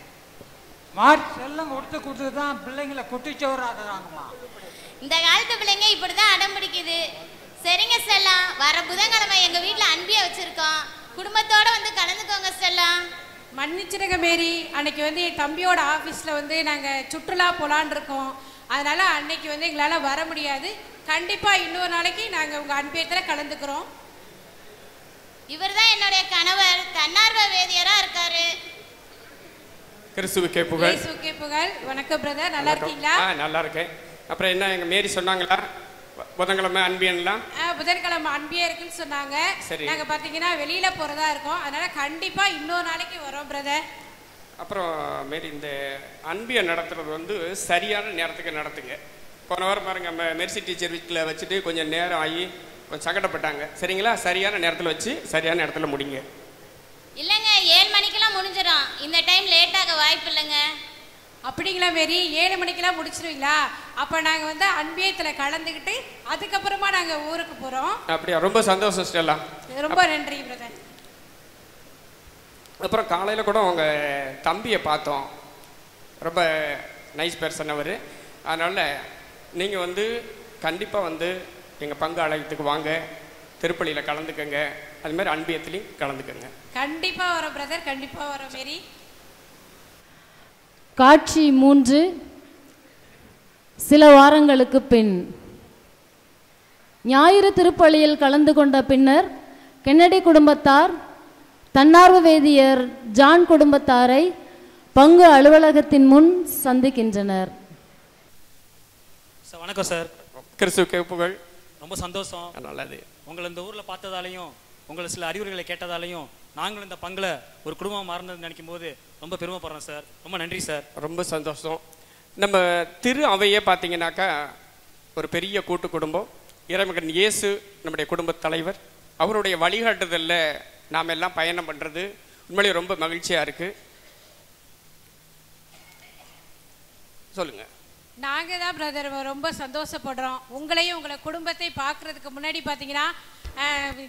மார்க் செல்லம் கொடுத்து தான் பிள்ளைங்களை குட்டிச்சோறாக்குறாங்கம்மா. இந்த காலத்து பிள்ளைங்க இப்படிதான் அடம் பிடிக்குது. சரிங்க ஸ்டெல்லா, வர புதன்கிழமை எங்க வீட்டில் அன்பியை வச்சிருக்கோம், குடும்பத்தோட வந்து கலந்துக்கோங்க ஸ்டெல்லா. மன்னிச்சிடுங்க மேரி, அன்னைக்கு வந்து என் தம்பியோட ஆஃபீஸில் வந்து நாங்கள் சுற்றுலா போகலான் இருக்கோம், அதனால அன்னைக்கு வந்து எங்களால் வர முடியாது. கண்டிப்பாக இன்னொரு நாளைக்கு நாங்கள் உங்கள் அன்பியத்தில் கலந்துக்கிறோம். இவர் தான் என்னுடைய கணவர், தன்னார்வ வேதியராக இருக்காரு. கிறிஸ்துவுக்கே புகழ். கிறிஸ்துவுக்கே புகழ். வணக்கம் பிரதர், நல்லா இருக்கீங்களா? நல்லா இருக்கேன். அப்புறம் என்ன, எங்க மேரி சொன்னாங்களா புதன்கிழமை அன்பியன்லாம்? புதன்கிழமை அன்பியா இருக்குன்னு சொன்னாங்க. நாங்க பாத்தீங்கன்னா வெளியில போறதா இருக்கோம், அதனால கண்டிப்பா இன்னொரு நாளைக்கு வரோம் பிரதர். அப்புறம் மேரி, இந்த அன்பியை நடத்துறது வந்து சரியான நேரத்துக்கு நடத்துங்க. போன வாரம் பாருங்க, மெர்சி டீச்சர் வீட்டில் வச்சுட்டு கொஞ்சம் நேரம் ஆகி கொஞ்சம் சங்கடப்பட்டாங்க. சரிங்களா? சரியான நேரத்தில் வச்சு சரியான இடத்துல முடிங்க. இல்லைங்க, 7 மணிக்கெல்லாம் முடிஞ்சிடும், இந்த டைம் லேட்டாக வாய்ப்பு இல்லைங்க. அப்படிங்களா மேரி? 7 மணிக்கெல்லாம் முடிச்சிருவீங்களா? அப்போ நாங்கள் வந்து அன்பியத்தில் கலந்துக்கிட்டு அதுக்கப்புறமா நாங்கள் ஊருக்கு போகிறோம். அப்படியா? ரொம்ப சந்தோஷம் ஸ்டெல்லா. ரொம்ப நன்றி பிரதர். அப்புறம் காலையில் கூட உங்கள் தம்பியை பார்த்தோம், ரொம்ப நைஸ் பர்சன் அவர். அதனால் நீங்கள் வந்து கண்டிப்பாக வந்து எங்கள் பங்கு அழைத்துக்கு வாங்க, திருப்பலியில் கலந்துக்கங்க, அது மாதிரி அன்பியத்துலேயும் கலந்துக்கங்க. கண்டிப்பாக வரோம் பிரதர், கண்டிப்பாக வரோம் மேரி. காட்சி 3. சில வாரங்களுக்கு பின் ஞாயிறு திருப்பலியில் கலந்து கொண்ட பின்னர் கென்னடி குடும்பத்தார் தன்னார்வ வேதியர் ஜான் குடும்பத்தாரை பங்கு அலுவலகத்தின் முன் சந்திக்கின்றனர். சார் வணக்கம் சார். கிறிஸ்துவுக்கே புகழ். ரொம்ப சந்தோஷம். நல்லது. உங்களை இந்த ஊரில் பார்த்ததாலையும் உங்களை சில அறிவுரைகளை கேட்டதாலையும் நாங்களும் இந்த பங்கில் ஒரு குடும்பம் மாறினது நினைக்கும் போது ரொம்ப பெருமைப்படுறோம் சார். ரொம்ப நன்றி சார். ரொம்ப சந்தோஷம். நம்ம திரு அவையே பார்த்தீங்கன்னாக்கா ஒரு பெரிய கூட்டு குடும்பம். இறைமகன் இயேசு நம்முடைய குடும்ப தலைவர், அவருடைய வழிகாட்டுதலில் நாம் எல்லாம் பயணம் பண்ணுறது உண்மையிலேயே ரொம்ப மகிழ்ச்சியாக இருக்குது. சொல்லுங்கள். நாங்கள் தான் பிரதர் ரொம்ப சந்தோஷப்படுறோம். உங்களையும் உங்களை குடும்பத்தை பார்க்குறதுக்கு முன்னாடி பார்த்தீங்கன்னா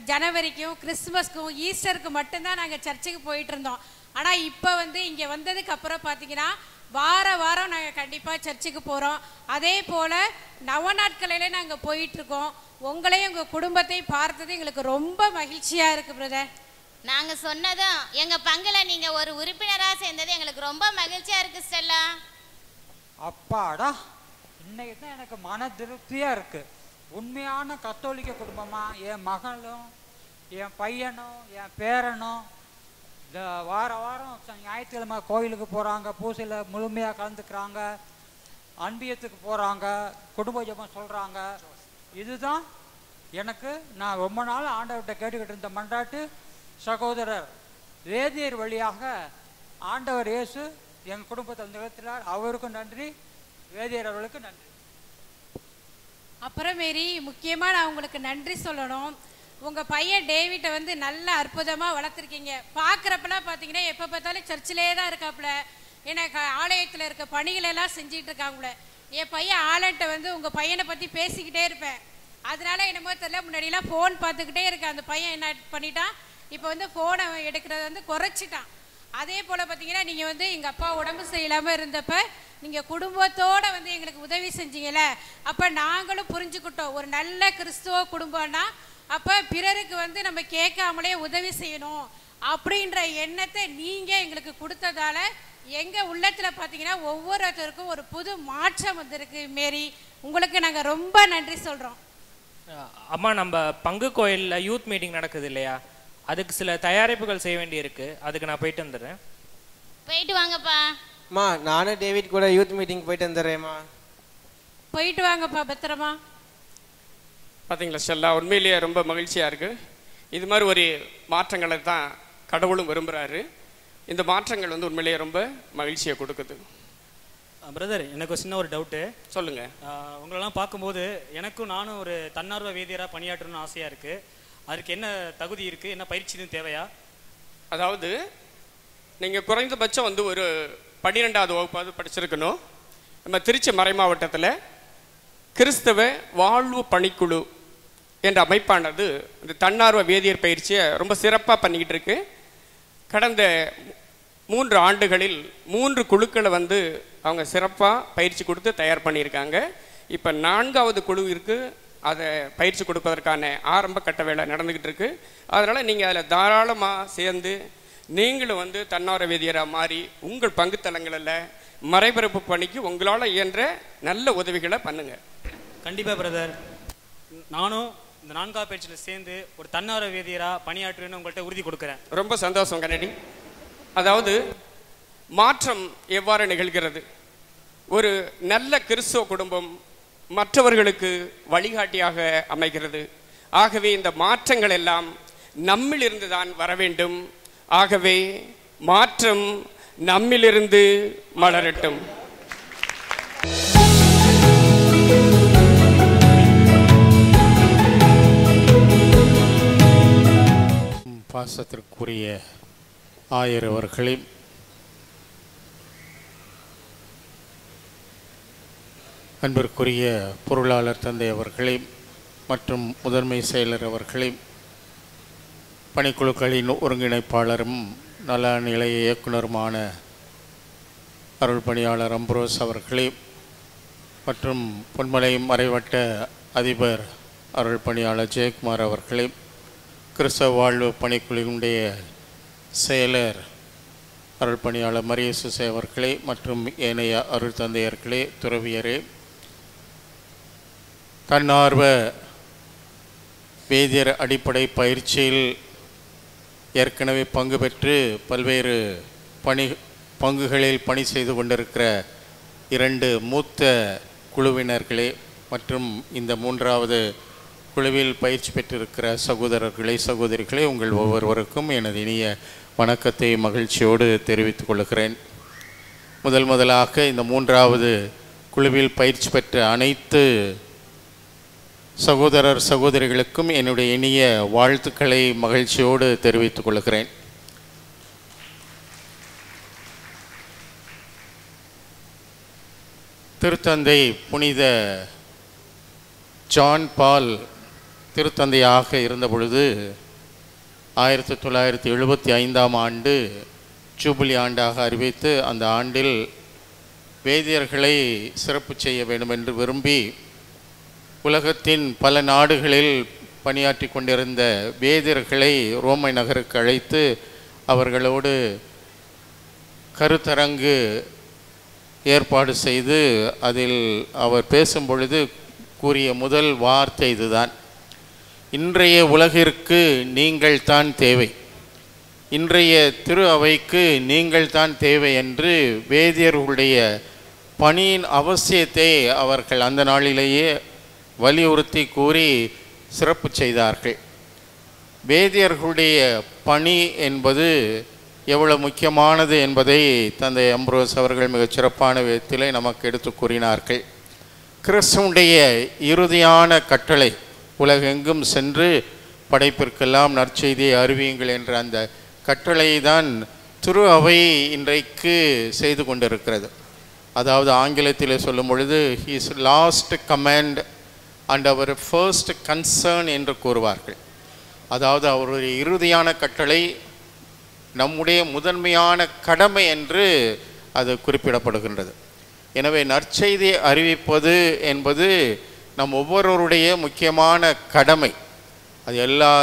ஜனவரிக்கும் கிறிஸ்துமஸ்க்கும் ஈஸ்டருக்கும் மட்டும்தான் நாங்கள் சர்ச்சுக்கு போயிட்டு இருந்தோம். ஆனால் இப்போ வந்து இங்கே வந்ததுக்கு அப்புறம் பார்த்தீங்கன்னா வாரம் நாங்கள் கண்டிப்பாக சர்ச்சுக்கு போகிறோம். அதே போல் நவநாட்களில் நாங்கள் போயிட்டுருக்கோம். உங்களையும் உங்கள் குடும்பத்தை பார்த்தது எங்களுக்கு ரொம்ப மகிழ்ச்சியாக இருக்குது பிரதர். நாங்கள் சொன்னதும் எங்கள் பங்கில் நீங்கள் ஒரு உறுப்பினராக சேர்ந்தது எங்களுக்கு ரொம்ப மகிழ்ச்சியாக இருக்குது ஸ்டெல்லா. அப்பாடா, இன்னைக்கு தான் எனக்கு மன திருப்தியாக இருக்குது. உண்மையான கத்தோலிக்க குடும்பமாக என் மகளும் என் பையனும் என் பேரனும் இந்த வாரம் ஞாயிற்றுக்கிழமை கோயிலுக்கு போகிறாங்க, பூசையில் முழுமையாக கலந்துக்கிறாங்க, அன்பியத்துக்கு போகிறாங்க, குடும்ப ஜெபம் சொல்கிறாங்க. இதுதான் எனக்கு நான் ரொம்ப நாள் ஆண்டவர்கிட்ட கேட்டுக்கிட்டு இருந்த மன்றாட்டு. சகோதரர் வேதியர் வழியாக ஆண்டவர் இயேசு எங்கள் குடும்பத்தில் நிகழ்த்தினார். அவருக்கும் நன்றி, வேதியர் அவர்களுக்கு நன்றி. அப்புறம் மேரி, முக்கியமாக நான் உங்களுக்கு நன்றி சொல்லணும். உங்கள் பையன் டேவிட்டை வந்து நல்ல அற்புதமாக வளர்த்துருக்கீங்க. பார்க்குறப்பெல்லாம் பார்த்தீங்கன்னா எப்போ பார்த்தாலும் சர்ச்சிலே தான் இருக்காப்புல. எனக்கு ஆலயத்தில் இருக்க பணிகளெல்லாம் செஞ்சிட்டு இருக்காங்களே. என் பையன் ஆலன்ட்ட வந்து உங்கள் பையனை பற்றி பேசிக்கிட்டே இருப்பேன். அதனால என்னமோ தெரியல, முன்னாடியெல்லாம் ஃபோன் பார்த்துக்கிட்டே இருக்கேன். அந்த பையன் என்ன பண்ணிட்டான், இப்போ வந்து ஃபோனை எடுக்கிறத வந்து குறைச்சிட்டான். அதே போல் பார்த்தீங்கன்னா நீங்கள் வந்து எங்கள் அப்பா உடம்பு சரியில்லாமல் இருந்தப்ப நீங்கள் குடும்பத்தோடு வந்து எங்களுக்கு உதவி செஞ்சீங்கல்ல, அப்போ நாங்களும் புரிஞ்சுக்கிட்டோம் ஒரு நல்ல கிறிஸ்துவ குடும்பம்னா அப்போ பிறருக்கு வந்து நம்ம கேட்காமலே உதவி செய்யணும் அப்படின்ற எண்ணத்தை நீங்கள் எங்களுக்கு கொடுத்ததால எங்கள் உள்ளத்தில் பார்த்தீங்கன்னா ஒவ்வொருத்தருக்கும் ஒரு புது மாற்றம் வந்திருக்கு. மேரி, உங்களுக்கு நாங்கள் ரொம்ப நன்றி சொல்கிறோம். அம்மா, நம்ம பங்கு கோயிலில் யூத் மீட்டிங் நடக்குது இல்லையா, அதுக்கு சில தயாரிப்புகள் செய்ய வேண்டி இருக்கு. அதுக்கு நான் போயிட்டு வந்துடுறேன். போயிட்டு வாங்கப்பா. அம்மா, நானும் டேவிட் கூட யூத் மீட்டிங் போயிட்டு வந்துடுறேம்மா. போயிட்டு வாங்கப்பா, பத்திரமா. பார்த்தீங்களா ஸ்டெல்லா, உண்மையிலேயே ரொம்ப மகிழ்ச்சியாக இருக்குது. இது மாதிரி ஒரு மாற்றங்களை தான் கடவுளும் விரும்புகிறாரு. இந்த மாற்றங்கள் வந்து உண்மையிலேயே ரொம்ப மகிழ்ச்சியை கொடுக்குது. பிரதர், எனக்கு ஒரு சின்ன ஒரு டவுட்டு. சொல்லுங்கள். உங்களெல்லாம் பார்க்கும்போது எனக்கும் நானும் ஒரு தன்னார்வ வேதியராக பணியாற்றணும்னு ஆசையாக இருக்குது. அதுக்கு என்ன தகுதி இருக்குது, என்ன பயிற்சி தேவையா? அதாவது நீங்கள் குறைந்தபட்சம் வந்து ஒரு 12வது வகுப்பாவது படிச்சிருக்கணும். நம்ம திருச்சி மறை மாவட்டத்தில் கிறிஸ்தவ வாழ்வு பணிக்குழு என்ற அமைப்பானது இந்த தன்னார்வ வேதியியர் பயிற்சியை ரொம்ப சிறப்பாக பண்ணிக்கிட்டு இருக்கு. கடந்த 3 ஆண்டுகளில் 3 குழுக்களை வந்து அவங்க சிறப்பாக பயிற்சி கொடுத்து தயார் பண்ணியிருக்காங்க. இப்போ 4வது குழு இருக்குது. அதை பயிற்சி கொடுப்பதற்கான ஆரம்ப கட்ட வேலை நடந்துக்கிட்டு இருக்கு. அதனால் நீங்கள் அதில் தாராளமாக சேர்ந்து நீங்களும் வந்து தன்னார்வ வேதியராக மாறி உங்கள் பங்குத்தலங்களில் மறைபரப்பு பணிக்கு உங்களால் இயன்ற நல்ல உதவிகளை பண்ணுங்கள். கண்டிப்பாக பிரதர், நானும் இந்த 4வது பயிற்சியில் சேர்ந்து ஒரு தன்னார்வ வேதியராக பணியாற்றுவேன்னு உங்கள்கிட்ட உறுதி கொடுக்குறேன். ரொம்ப சந்தோஷம் கண்ணடி. அதாவது மாற்றம் எவ்வாறு நிகழ்கிறது? ஒரு நல்ல கிறிஸ்துவ குடும்பம் மற்றவர்களுக்கு வழிகாட்டியாக அமைகிறது. ஆகவே இந்த மாற்றங்கள் எல்லாம் நம்மிலிருந்து தான் வர வேண்டும். ஆகவே மாற்றம் நம்மிலிருந்து மலரட்டும். பாசத்திற்குரிய ஆயர் அவர்களே, அன்பிற்குரிய பொருளாளர் தந்தை அவர்களே மற்றும் முதன்மை செயலர் அவர்களே, பணிக்குழுக்களின் ஒருங்கிணைப்பாளரும் நல நிலைய இயக்குனருமான அருள் பணியாளர் அம்ப்ரோஸ் அவர்களே மற்றும் பொன்மலை மறைவட்ட அதிபர் அருள் பணியாளர் ஜெயக்குமார் அவர்களே, கிறிஸ்தவ வாழ்வு பணிக்குழுவினுடைய செயலர் அருள் பணியாளர் மரியசுசே அவர்களே மற்றும் ஏனைய அருள் தந்தையர்களே, துறவியரே, தன்னார்வ வேதியர் அடிப்படை பயிற்சியில் ஏற்கனவே பங்கு பெற்று பல்வேறு பங்குகளில் பணி செய்து கொண்டிருக்கிற 2 மூத்த குழுவினர்களே மற்றும் இந்த 3வது குழுவில் பயிற்சி பெற்றிருக்கிற சகோதரர்களே, சகோதரிகளே, உங்கள் ஒவ்வொருவருக்கும் எனது இனிய வணக்கத்தை மகிழ்ச்சியோடு தெரிவித்துக் கொள்கிறேன். முதலாக இந்த 3வது குழுவில் பயிற்சி பெற்ற அனைத்து சகோதரர் சகோதரிகளுக்கும் என்னுடைய இனிய வாழ்த்துக்களை மகிழ்ச்சியோடு தெரிவித்துக் கொள்கிறேன். திருத்தந்தை புனித ஜான் பால் திருத்தந்தையாக இருந்த பொழுது 1975ஆம் ஆண்டு ஜூபிலி ஆண்டாக அறிவித்து அந்த ஆண்டில் வேதியர்களை சிறப்பு செய்ய வேண்டும் என்று விரும்பி உலகத்தின் பல நாடுகளில் பணியாற்றி கொண்டிருந்த வேதியர்களை ரோமை நகருக்கு அழைத்து அவர்களோடு கருத்தரங்கு ஏற்பாடு செய்து அதில் அவர் பேசும் பொழுது கூறிய முதல் வார்த்தை இதுதான்: இன்றைய உலகிற்கு நீங்கள் தான் தேவை, இன்றைய திரு அவைக்கு நீங்கள் தான் தேவை என்று வேதியர்களுடைய பணியின் அவசியத்தை அவர்கள் அந்த நாளிலேயே வலியுறுத்தி கூறி சிறப்பு செய்தார்கள். வேதியர்களுடைய பணி என்பது எவ்வளவு முக்கியமானது என்பதை தந்தை அம்ப்ரோஸ் அவர்கள் மிகச் சிறப்பான விதத்திலே நமக்கு எடுத்து கூறினார்கள். கிறிஸ்துவுடைய இறுதியான கட்டளை உலகெங்கும் சென்று படைப்பிற்கெல்லாம் நற்செய்தியை அறிவியுங்கள் என்ற அந்த கட்டளையை தான் திரு அவை இன்றைக்கு செய்து கொண்டிருக்கிறது. அதாவது ஆங்கிலத்தில் சொல்லும் பொழுது his last command and our first concern என்று கூறுவார்கள். அதாவது அவருடைய இறுதியான கட்டளை நம்முடைய முதன்மையான கடமை என்று அது குறிப்பிடப்படுகின்றது. எனவே நற்செய்தியை அறிவிப்பது என்பது நம் ஒவ்வொருவருடைய முக்கியமான கடமை. அது எல்லா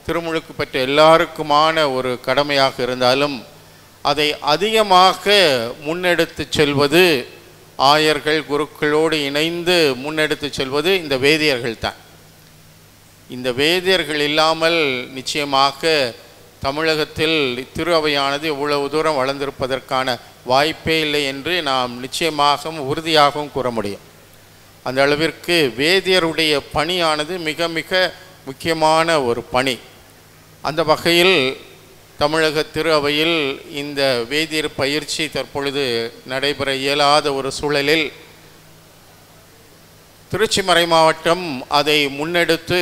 திருமுழுக்கு பெற்ற எல்லாருக்குமான ஒரு கடமையாக இருந்தாலும் அதை அதிகமாக முன்னெடுத்து செல்வது, ஆயர்கள் குருக்களோடு இணைந்து முன்னெடுத்து செல்வது இந்த வேதியர்கள் தான். இந்த வேதியர்கள் இல்லாமல் நிச்சயமாக தமிழகத்தில் திரு அவையானது இவ்வளவு தூரம் வளர்ந்திருப்பதற்கான வாய்ப்பே இல்லை என்று நாம் நிச்சயமாகவும் உறுதியாகவும் கூற முடியும். அந்த அளவிற்கு வேதியருடைய பணியானது மிக மிக முக்கியமான ஒரு பணி. அந்த வகையில் தமிழக திரு அவையில் இந்த வேதியர் பயிற்சி தற்பொழுது நடைபெற இயலாத ஒரு சூழலில் திருச்சி மறை மாவட்டம் அதை முன்னெடுத்து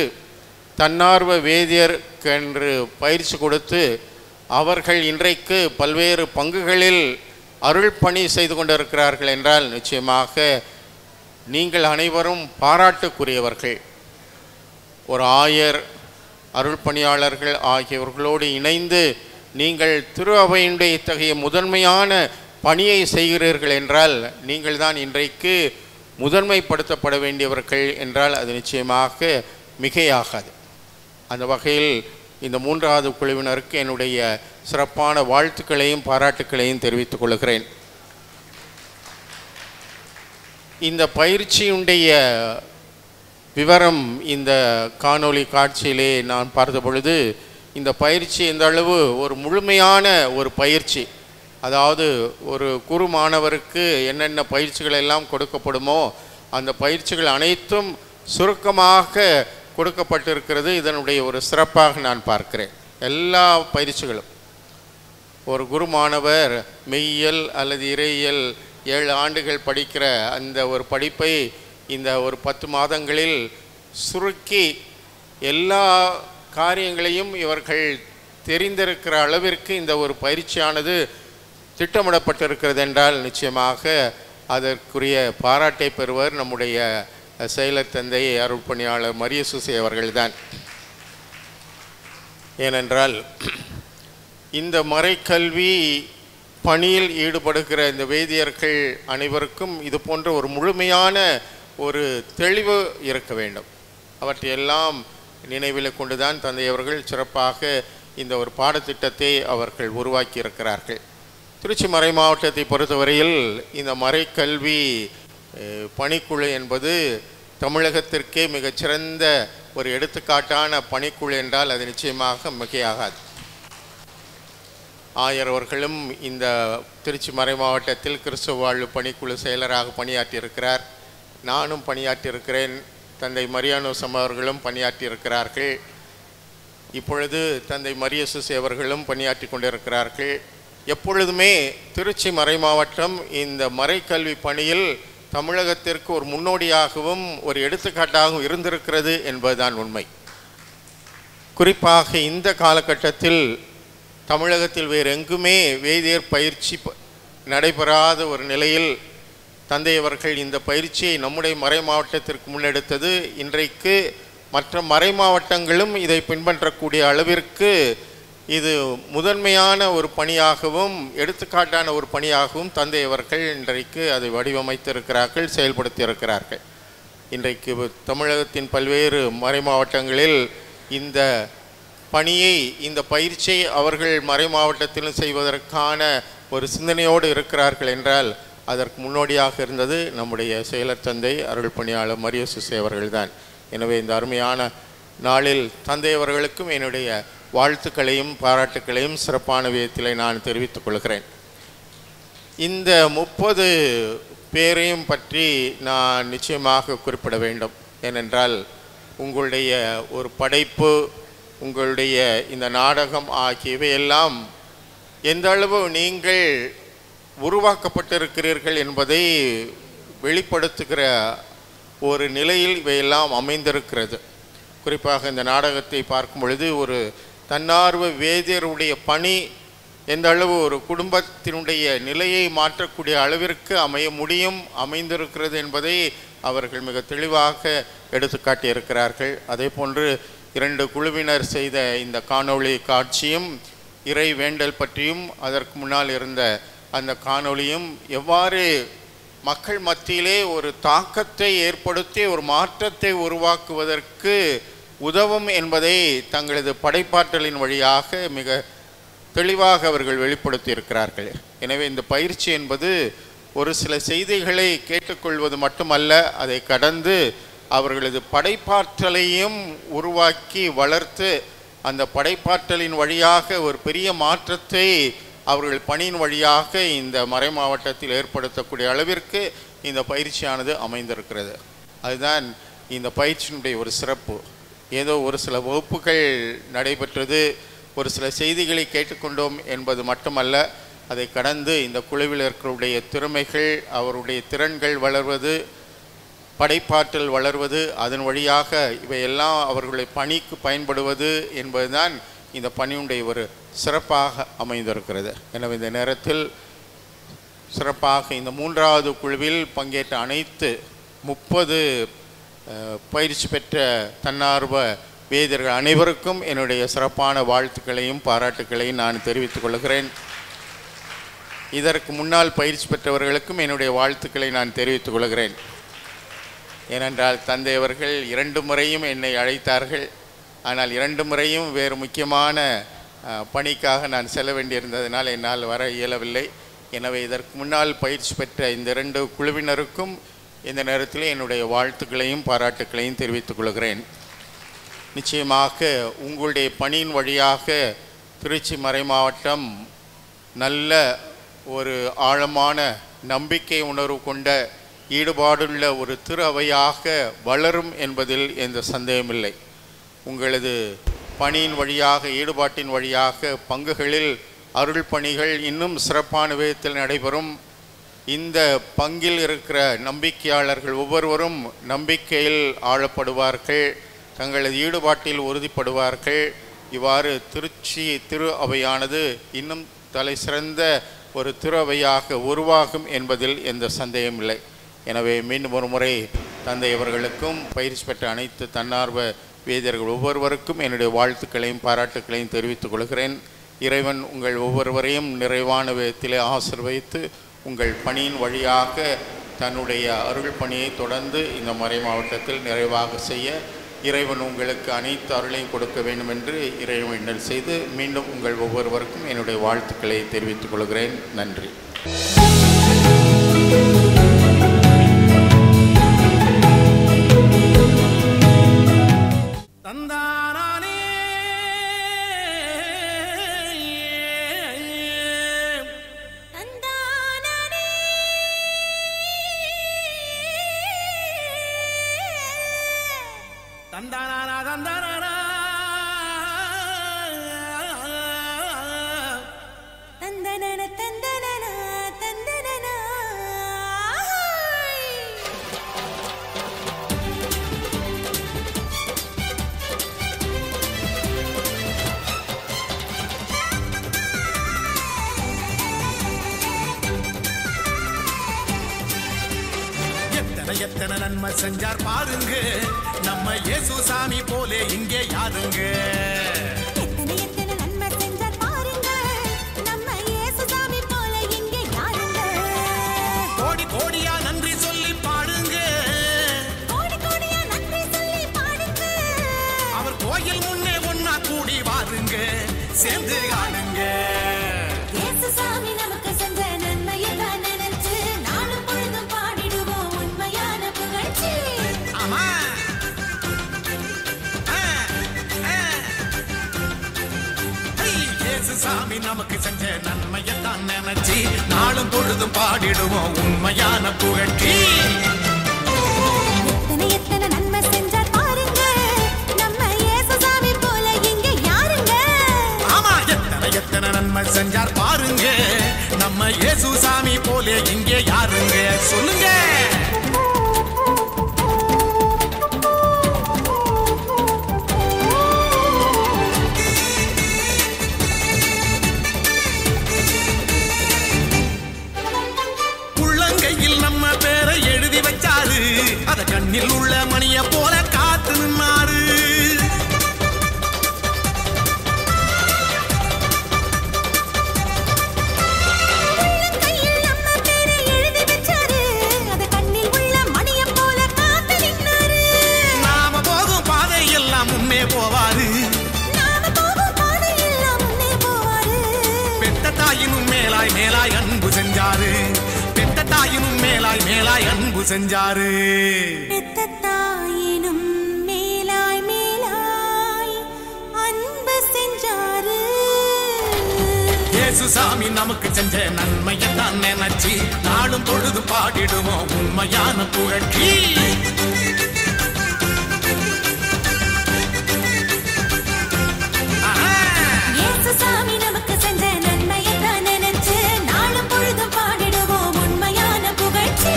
தன்னார்வ வேதியர்க்கென்று பயிற்சி கொடுத்து அவர்கள் இன்றைக்கு பல்வேறு பங்குகளில் அருள் பணி செய்து கொண்டிருக்கிறார்கள் என்றால் நிச்சயமாக நீங்கள் அனைவரும் பாராட்டுக்குரியவர்கள். ஒரு ஆயர், அருள் பணியாளர்கள் ஆகியவர்களோடு இணைந்து நீங்கள் திரு அவையினுடைய இத்தகைய முதன்மையான பணியை செய்கிறீர்கள் என்றால் நீங்கள் தான் இன்றைக்கு முதன்மைப்படுத்தப்பட வேண்டியவர்கள் என்றால் அது நிச்சயமாக மிகையாகாது. அந்த வகையில் இந்த மூன்றாவது குழுவினருக்கு என்னுடைய சிறப்பான வாழ்த்துக்களையும் பாராட்டுக்களையும் தெரிவித்துக் கொள்கிறேன். இந்த பயிற்சியுடைய விவரம் இந்த காணொளி காட்சியிலே நான் பார்த்த பொழுது இந்த பயிற்சி எந்த அளவு ஒரு முழுமையான ஒரு பயிற்சி, அதாவது ஒரு குரு மாணவருக்கு என்னென்ன பயிற்சிகள் எல்லாம் கொடுக்கப்படுமோ அந்த பயிற்சிகள் அனைத்தும் சுருக்கமாக கொடுக்கப்பட்டிருக்கிறது. இதனுடைய ஒரு சிறப்பாக நான் பார்க்கிறேன். எல்லா பயிற்சிகளும் ஒரு குரு மாணவர் மெய்யியல் அல்லது இறையியல் 7 ஆண்டுகள் படிக்கிற அந்த ஒரு படிப்பை இந்த ஒரு 10 மாதங்களில் சுருக்கி எல்லா காரியங்களையும் இவர்கள் தெரிந்திருக்கிற அளவிற்கு இந்த ஒரு பயிற்சியானது திட்டமிடப்பட்டிருக்கிறது என்றால் நிச்சயமாக அதற்குரிய பாராட்டை பெறுவர் நம்முடைய செயலர் தந்தை அருட்பணியாளர் மரிய சூசை அவர்கள்தான். ஏனென்றால் இந்த மறைக்கல்வி பணியில் ஈடுபடுகிற இந்த வேதியர்கள் அனைவருக்கும் இது போன்ற ஒரு முழுமையான ஒரு தெளிவு இருக்க வேண்டும். அவற்றையெல்லாம் நினைவில் கொண்டுதான் தந்தை அவர்கள் சிறப்பாக இந்த ஒரு பாடத்திட்டத்தை அவர்கள் உருவாக்கி இருக்கிறார்கள். திருச்சி மறை மாவட்டத்தை பொறுத்தவரையில் இந்த மறைக்கல்வி பணிக்குழு என்பது தமிழகத்திற்கே மிகச்சிறந்த ஒரு எடுத்துக்காட்டான பணிக்குழு என்றால் அது நிச்சயமாக மிகையாகாது. ஆயர் அவர்களும் இந்த திருச்சி மறை மாவட்டத்தில் கிறிஸ்துவ வாழ்வு பணிக்குழு செயலராக பணியாற்றியிருக்கிறார். நானும் பணியாற்றியிருக்கிறேன். தந்தை மரியானோசம் அவர்களும் பணியாற்றியிருக்கிறார்கள். இப்பொழுது தந்தை மரிய சூசை அவர்களும் பணியாற்றி கொண்டிருக்கிறார்கள். எப்பொழுதுமே திருச்சி மறை மாவட்டம் இந்த மறைக்கல்வி பணியில் தமிழகத்திற்கு ஒரு முன்னோடியாகவும் ஒரு எடுத்துக்காட்டாகவும் இருந்திருக்கிறது என்பதுதான் உண்மை. குறிப்பாக இந்த காலகட்டத்தில் தமிழகத்தில் வேறு எங்குமே வேதியர் பயிற்சி நடைபெறாத ஒரு நிலையில் தந்தையவர்கள் இந்த பயிற்சியை நம்முடைய மறை மாவட்டத்திற்கு முன்னெடுத்தது இன்றைக்கு மற்ற மறை மாவட்டங்களும் இதை பின்பற்றக்கூடிய அளவிற்கு இது முதன்மையான ஒரு பணியாகவும் எடுத்துக்காட்டான ஒரு பணியாகவும் தந்தையவர்கள் இன்றைக்கு அதை வடிவமைத்திருக்கிறார்கள், செயல்படுத்தியிருக்கிறார்கள். இன்றைக்கு தமிழகத்தின் பல்வேறு மறை மாவட்டங்களில் இந்த பணியை இந்த பயிற்சியை அவர்கள் மறை மாவட்டத்திலும் செய்வதற்கான ஒரு சிந்தனையோடு இருக்கிறார்கள் என்றால் அதற்கு முன்னோடியாக இருந்தது நம்முடைய செயலர் தந்தை அருள் பணியாளர் மரிய சூசை அவர்கள்தான். எனவே இந்த அருமையான நாளில் தந்தையவர்களுக்கும் என்னுடைய வாழ்த்துக்களையும் பாராட்டுக்களையும் சிறப்பான விதத்தில் நான் தெரிவித்துக் கொள்கிறேன். இந்த 30 பேரையும் பற்றி நான் நிச்சயமாக குறிப்பிட வேண்டும். ஏனென்றால் உங்களுடைய ஒரு படைப்பு, உங்களுடைய இந்த நாடகம் ஆகியவை எல்லாம் எந்த அளவு நீங்கள் உருவாக்கப்பட்டிருக்கிறீர்கள் என்பதை வெளிப்படுத்துகிற ஒரு நிலையில் இவையெல்லாம் அமைந்திருக்கிறது. குறிப்பாக இந்த நாடகத்தை பார்க்கும் பொழுது ஒரு தன்னார்வ வேதியருடைய பணி எந்த அளவு ஒரு குடும்பத்தினுடைய நிலையை மாற்றக்கூடிய அளவிற்கு அமைய முடியும், அமைந்திருக்கிறது என்பதை அவர்கள் மிக தெளிவாக எடுத்துக்காட்டி இருக்கிறார்கள். அதே போன்று 2 குழுவினர் செய்த இந்த காணொளி காட்சியும் இறை வேண்டல் பற்றியும் அதற்கு முன்னால் இருந்த அந்த காணொளியும் எவ்வாறு மக்கள் மத்தியிலே ஒரு தாக்கத்தை ஏற்படுத்தி ஒரு மாற்றத்தை உருவாக்குவதற்கு உதவும் என்பதை தங்களது படைப்பாற்றலின் வழியாக மிக தெளிவாக அவர்கள் வெளிப்படுத்தி இருக்கிறார்கள். எனவே இந்த பயிற்சி என்பது ஒரு சில செய்திகளை கேட்டுக்கொள்வது மட்டுமல்ல, அதை கடந்து அவர்களது படைப்பாற்றலையும் உருவாக்கி வளர்த்து அந்த படைப்பாற்றலின் வழியாக ஒரு பெரிய மாற்றத்தை அவர்கள் பணியின் வழியாக இந்த மறை மாவட்டத்தில் ஏற்படுத்தக்கூடிய அளவிற்கு இந்த பயிற்சியானது அமைந்திருக்கிறது. அதுதான் இந்த பயிற்சியினுடைய ஒரு சிறப்பு. ஏதோ ஒரு சில வகுப்புகள் நடைபெற்றது, ஒரு சில செய்திகளை கேட்டுக்கொண்டோம் என்பது மட்டுமல்ல, அதை கடந்து இந்த குழுவினர்களுடைய திறமைகள், அவருடைய திறன்கள் வளர்வது, படைப்பாற்றல் வளர்வது, அதன் வழியாக இவையெல்லாம் அவர்களுடைய பணிக்கு பயன்படுவது என்பதுதான் இந்த பணியுடைய ஒரு சிறப்பாக அமைந்திருக்கிறது. எனவே இந்த நேரத்தில் சிறப்பாக இந்த மூன்றாவது குழுவில் பங்கேற்ற அனைத்து 30 பயிற்சி பெற்ற தன்னார்வ வேதியர்கள் அனைவருக்கும் என்னுடைய சிறப்பான வாழ்த்துக்களையும் பாராட்டுக்களையும் நான் தெரிவித்துக் கொள்கிறேன். இதற்கு முன்னால் பயிற்சி பெற்றவர்களுக்கும் என்னுடைய வாழ்த்துக்களை நான் தெரிவித்துக் கொள்கிறேன். ஏனென்றால் தந்தை அவர்கள் 2 முறையும் என்னை அழைத்தார்கள். ஆனால் 2 முறையும் வேறு முக்கியமான பணிக்காக நான் செல்ல வேண்டியிருந்ததினால் என்னால் வர இயலவில்லை. எனவே இதற்கு முன்னால் பயிற்சி பெற்ற இந்த 2 குழுவினருக்கும் இந்த நேரத்தில் என்னுடைய வாழ்த்துக்களையும் பாராட்டுக்களையும் தெரிவித்துக் கொள்கிறேன். நிச்சயமாக உங்களுடைய பணியின் வழியாக திருச்சி மறைமாவட்டம் நல்ல ஒரு ஆழமான நம்பிக்கை உணர்வு கொண்ட ஈடுபாடுள்ள ஒரு திரு அவையாக வளரும் என்பதில் எந்த சந்தேகமில்லை. உங்களது பணியின் வழியாக ஈடுபாட்டின் வழியாக பங்குகளில் அருள் பணிகள் இன்னும் சிறப்பான விதத்தில் நடைபெறும். இந்த பங்கில் இருக்கிற நம்பிக்கையாளர்கள் ஒவ்வொருவரும் நம்பிக்கையில் ஆளப்படுவார்கள், தங்களது ஈடுபாட்டில் உறுதிப்படுவார்கள். இவ்வாறு திருச்சி திரு அவையானது இன்னும் தலை சிறந்த ஒரு திரு அவையாக உருவாகும் என்பதில் எந்த சந்தேகமில்லை. எனவே மீண்டும் ஒரு முறை தந்தை அவர்களுக்கும் பயிற்சி பெற்ற அனைத்து தன்னார்வ வேதியர்கள் ஒவ்வொருவருக்கும் என்னுடைய வாழ்த்துக்களையும் பாராட்டுக்களையும் தெரிவித்துக் கொள்கிறேன். இறைவன் உங்கள் ஒவ்வொருவரையும் நிறைவான விதத்திலே ஆசீர்வதித்து உங்கள் பணியின் வழியாக தன்னுடைய அருள் பணியை தொடர்ந்து இந்த மறை மாவட்டத்தில் நிறைவாக செய்ய இறைவன் உங்களுக்கு அனைத்து அருளையும் கொடுக்க வேண்டும் என்று இறைவன் வேண்டல் செய்து மீண்டும் உங்கள் ஒவ்வொருவருக்கும் என்னுடைய வாழ்த்துக்களை தெரிவித்துக் கொள்கிறேன். நன்றி. எத்தனை நன்மை செஞ்சார் பாருங்க, நம்ம இயேசு சாமி போலே இங்கே யாருங்க. எத்தனை நன்மை செஞ்சார் பாருங்க, நம்ம இயேசு சாமி போலே இங்கே யாருங்க. கோடி கோடியா நன்றி சொல்லி பாடுங்க, கோடி கோடியா நன்றி சொல்லி பாடுங்க. அவர் கோயில் முன்னே ஒன்னா கூடி வாருங்க, சேர்ந்து காணுங்க. இயேசு சாமி நமக்கு செஞ்ச நன்மையை தான் நினைச்சு நாளும் பொழுதும் பாடிடுவோம் உண்மையான புகழ்ச்சி. ஆமா இயேசு சாமி நமக்கு செஞ்ச நன்மையை தான் நினைச்சு நாளும் பொழுதும் பாடிடுவோம் உண்மையான புகழ்ச்சி. எத்தனை நன்மை செஞ்சார் பாருங்க, நம்ம இயேசு சாமி போல இங்கே யாருங்க. ஆமா எத்தனை நன்மை செஞ்சார் பாருங்க, நம்ம இயேசு சாமி போலே இங்கே யாருங்க. சொல்லுங்க. உள்ளங்கையில் நம்ம பேரை எழுதி வச்சாரு, அத கண்ணில் உள்ள மணிய போல காத்து நின்னாரு. நாம போகும் பாதை எல்லாம் முன்னே போவாரு, பெத்த தாயினும் மேலாய் மேலாய் அன்பு செஞ்சாரு, பெத்த தாயினும் மேலாய் மேலாய் அன்பு செஞ்சாரு. பெத்த தாயினும் மேலாய் மேலாய் அன்பு செஞ்சாரு. இயேசு சாமி நமக்கு செஞ்ச நன்மையை தான் நினைச்சு நாளும் பொழுது பாடிடுவோம் உண்மையான புகழ்ச்சி. இயேசு சாமி நமக்கு செஞ்ச நன்மையை தான் நினைச்சு நாளும் பொழுதும் பாடிடுவோம் உண்மையான புகழ்ச்சி.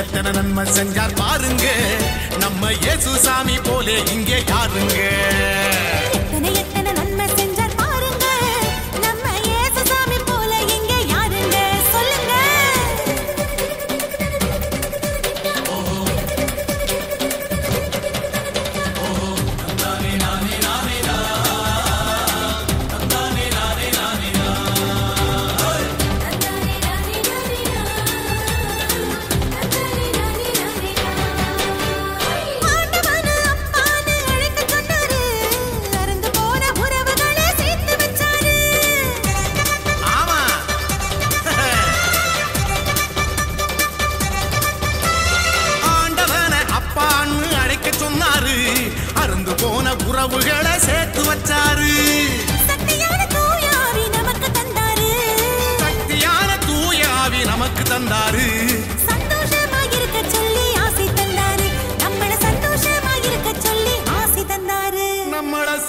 எத்தனை நன்மை செஞ்சார் பாருங்க, நம்ம இயேசு சாமி போலே இங்கே யாருங்க. எத்தனை நன்மை செஞ்சார் பாருங்க, நம்ம இயேசு சாமி போல இங்கே யாருங்க.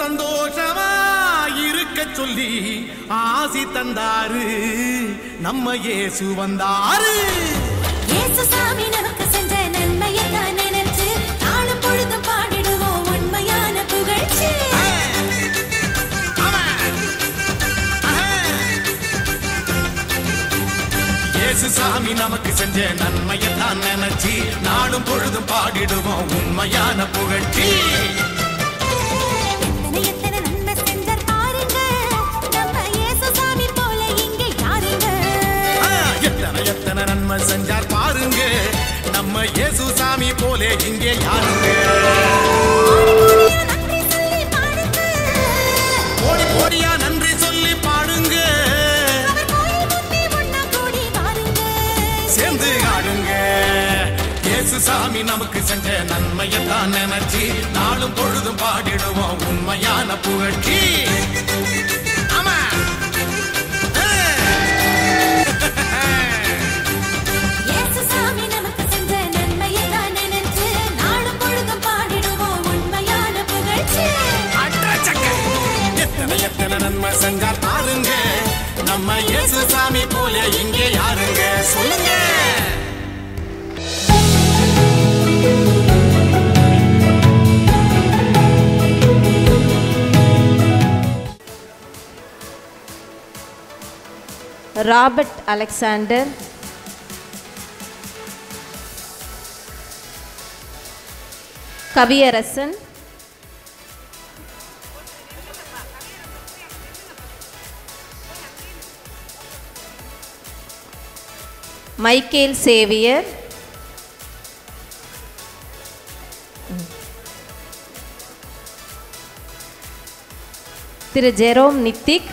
சந்தோஷமா இருக்க சொல்லி ஆசி தந்தாரு நம்ம இயேசு வந்தாரு. இயேசு சாமி நமக்கு செஞ்ச நன்மையை தான் நினைச்சு நாளும் பொழுதும் பாடிடுவோம் உண்மையான புகழ்ச்சி. இயேசு சாமி நமக்கு செஞ்ச நன்மையை தான் நினைச்சு நாளும் பொழுதும் பாடிடுவோம் உண்மையான புகழ்ச்சி. எத்தனை எத்தனை நன்மை செஞ்சார் பாருங்க, நம்ம இயேசு சாமி போல இங்கே யாருங்க. எத்தனை எத்தனை நன்மை செஞ்சார் பாருங்க, நம்ம இயேசு சாமி போல இங்கே யாருங்க. கோடி கோடியா நன்றி சொல்லி பாடுங்க, சேர்ந்து ஆடுங்க. இயேசு சாமி நமக்கு செஞ்ச நன்மையை தான் நினைச்சு நாளும் பொழுதும் பாடிடுவோம் உண்மையான புகழ்ச்சி. ஆமா இயேசு சாமி நமக்கு செஞ்ச நன்மையை தான் நினைச்சு நாளும் பொழுதும் பாடிடுவோம் உண்மையான புகழ்ச்சி. எத்தனை எத்தனை நன்மை செஞ்சார் பாருங்க, நம்ம இயேசு சாமி போல இங்கே யாருங்க சொல்லுங்க. Robert Alexander, Kaviyarasan, Michael Xavier, Thiru Jerome Nithik,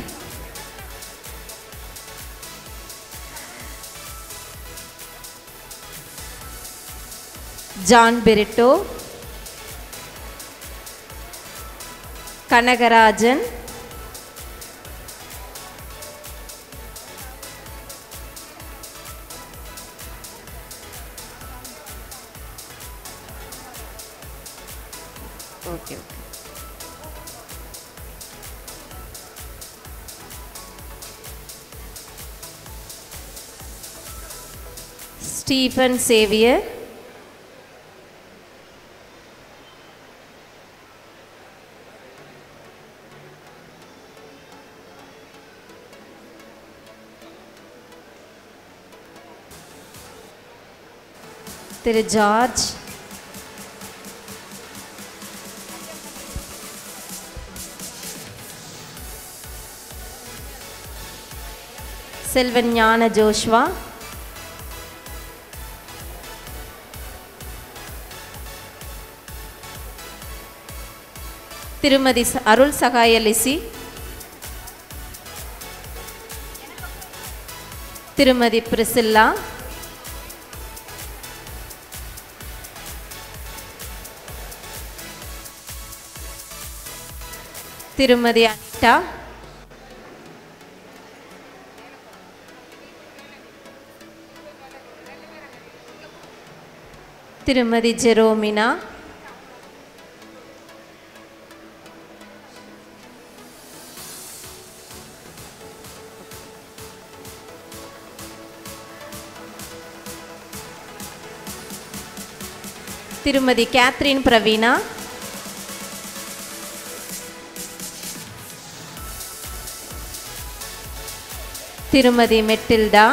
John Perito, Kanagarajan, okay Stephen Xavier, Thiru George, Selvan Gnana Joshua, திருமதி அருள் சகாய லிசி, திருமதி பிரிசில்லா, திருமதி அனிதா, திருமதி ஜெரோமினா, திருமதி கேத்ரின் பிரவீனா, திருமதி மெட்டில்டா,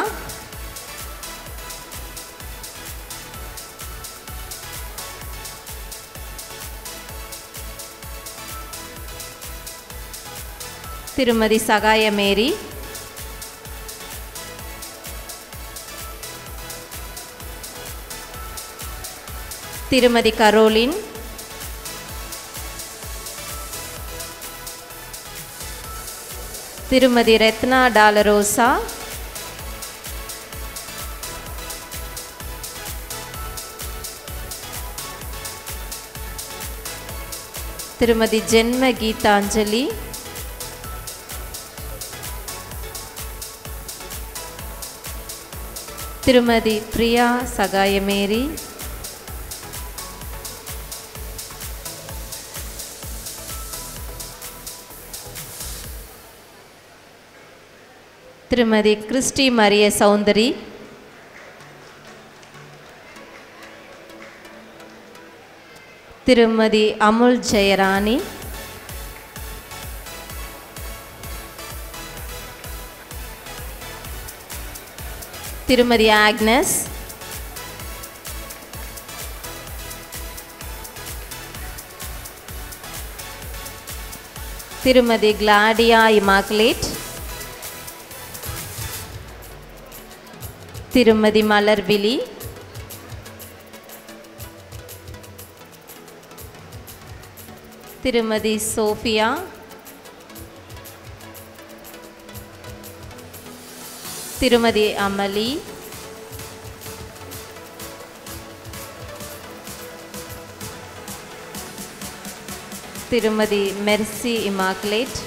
திருமதி சகாய மேரி, திருமதி கரோலின், திருமதி ரத்னா டாலரோசா, திருமதி ஜென்ம கீதாஞ்சலி, திருமதி பிரியா சகாயமேரி, திருமதி கிறிஸ்டி மரிய சௌந்தரி, திருமதி அமுல் ஜெயராணி, திருமதி ஆக்னஸ், திருமதி கிளாடியா இமாக்குலேட், திருமதி மலர்விழி, திருமதி சோஃபியா, திருமதி அமலி, திருமதி மெர்சி இமாக்குலேட்,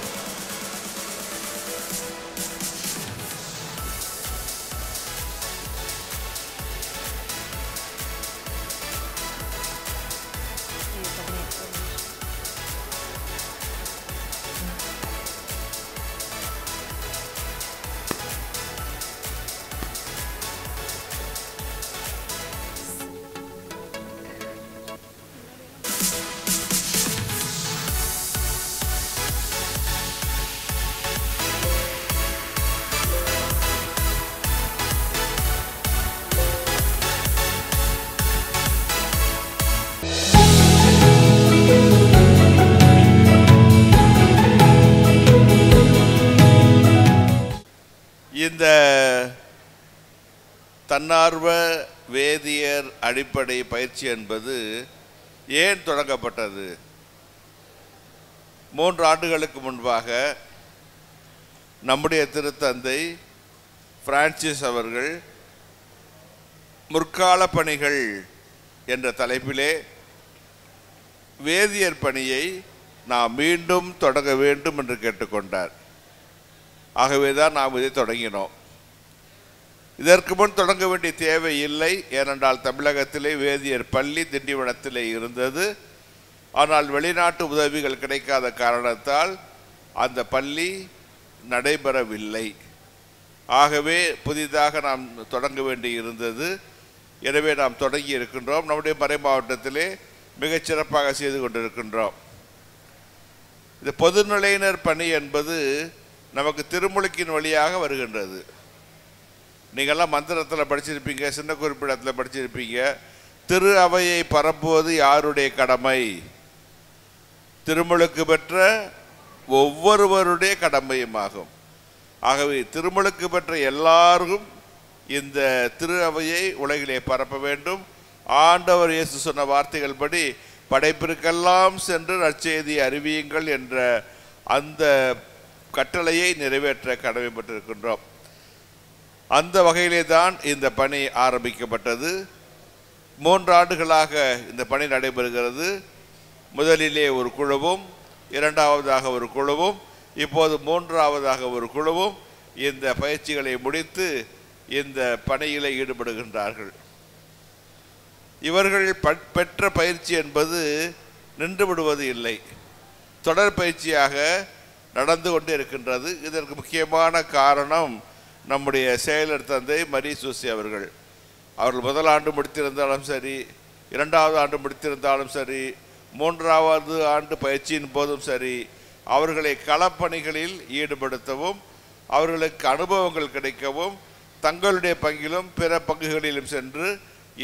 இந்த தன்னார்வ வேதியர் அடிப்படை பயிற்சி என்பது ஏன் தொடங்கப்பட்டது? 3 ஆண்டுகளுக்கு முன்பாக நம்முடைய திருத்தந்தை பிரான்சிஸ் அவர்கள் முற்கால பணிகள் என்ற தலைப்பிலே வேதியர் பணியை நாம் மீண்டும் தொடங்க வேண்டும் என்று கேட்டுக்கொண்டார். ஆகவே தான் நாம் இதை தொடங்கினோம். இதற்கு முன் தொடங்க வேண்டிய தேவை இல்லை. ஏனென்றால் தமிழகத்திலே வேதியர் பள்ளி திண்டிவனத்திலே இருந்தது. ஆனால் வெளிநாட்டு உதவிகள் கிடைக்காத காரணத்தால் அந்த பள்ளி நடைபெறவில்லை. ஆகவே புதிதாக நாம் தொடங்க வேண்டி இருந்தது. எனவே நாம் தொடங்கி இருக்கின்றோம். நம்முடைய மறை மாவட்டத்திலே மிகச்சிறப்பாக செய்து கொண்டிருக்கின்றோம். இந்த பொதுநிலையினர் பணி என்பது நமக்கு திருமுழுக்கின் வழியாக வருகின்றது. நீங்கள்லாம் மந்திரத்தில் படிச்சிருப்பீங்க, சின்ன குறிப்பிடத்தில் படிச்சிருப்பீங்க. திரு அவையை பரப்புவது யாருடைய கடமை? திருமுழுக்கு பெற்ற ஒவ்வொருவருடைய கடமையுமாகும். ஆகவே திருமுழுக்கு பெற்ற எல்லாரும் இந்த திரு அவையை உலகிலே பரப்ப வேண்டும். ஆண்டவர் இயேசு சொன்ன வார்த்தைகள் படி படைப்பிற்கெல்லாம் சென்று நற்செய்தி அறிவியுங்கள் என்ற அந்த கட்டளையை நிறைவேற்ற கடமைப்பட்டிருக்கின்றோம். அந்த வகையிலே தான் இந்த பணி ஆரம்பிக்கப்பட்டது. 3 ஆண்டுகளாக இந்த பணி நடைபெறுகிறது. முதலிலே ஒரு குழுவும், இரண்டாவதாக ஒரு குழுவும், இப்போது 3ஆவதாக ஒரு குழுவும் இந்த பயிற்சிகளை முடித்து இந்த பணியில் ஈடுபடுகின்றார்கள். இவர்கள் பெற்ற பயிற்சி என்பது நின்று விடுவது இல்லை, தொடர் பயிற்சியாக நடந்து கொண்டே இருக்கின்றது. இதற்கு முக்கியமான காரணம் நம்முடைய செயலர் தந்தை மரி சூசி அவர்கள். அவர்கள் முதல் ஆண்டு முடித்திருந்தாலும் சரி, 2வது ஆண்டு முடித்திருந்தாலும் சரி, 3வது ஆண்டு பயிற்சியின் போதும் சரி, அவர்களை களப்பணிகளில் ஈடுபடுத்தவும், அவர்களுக்கு அனுபவங்கள் கிடைக்கவும், தங்களுடைய பங்கிலும் பிற பங்குகளிலும் சென்று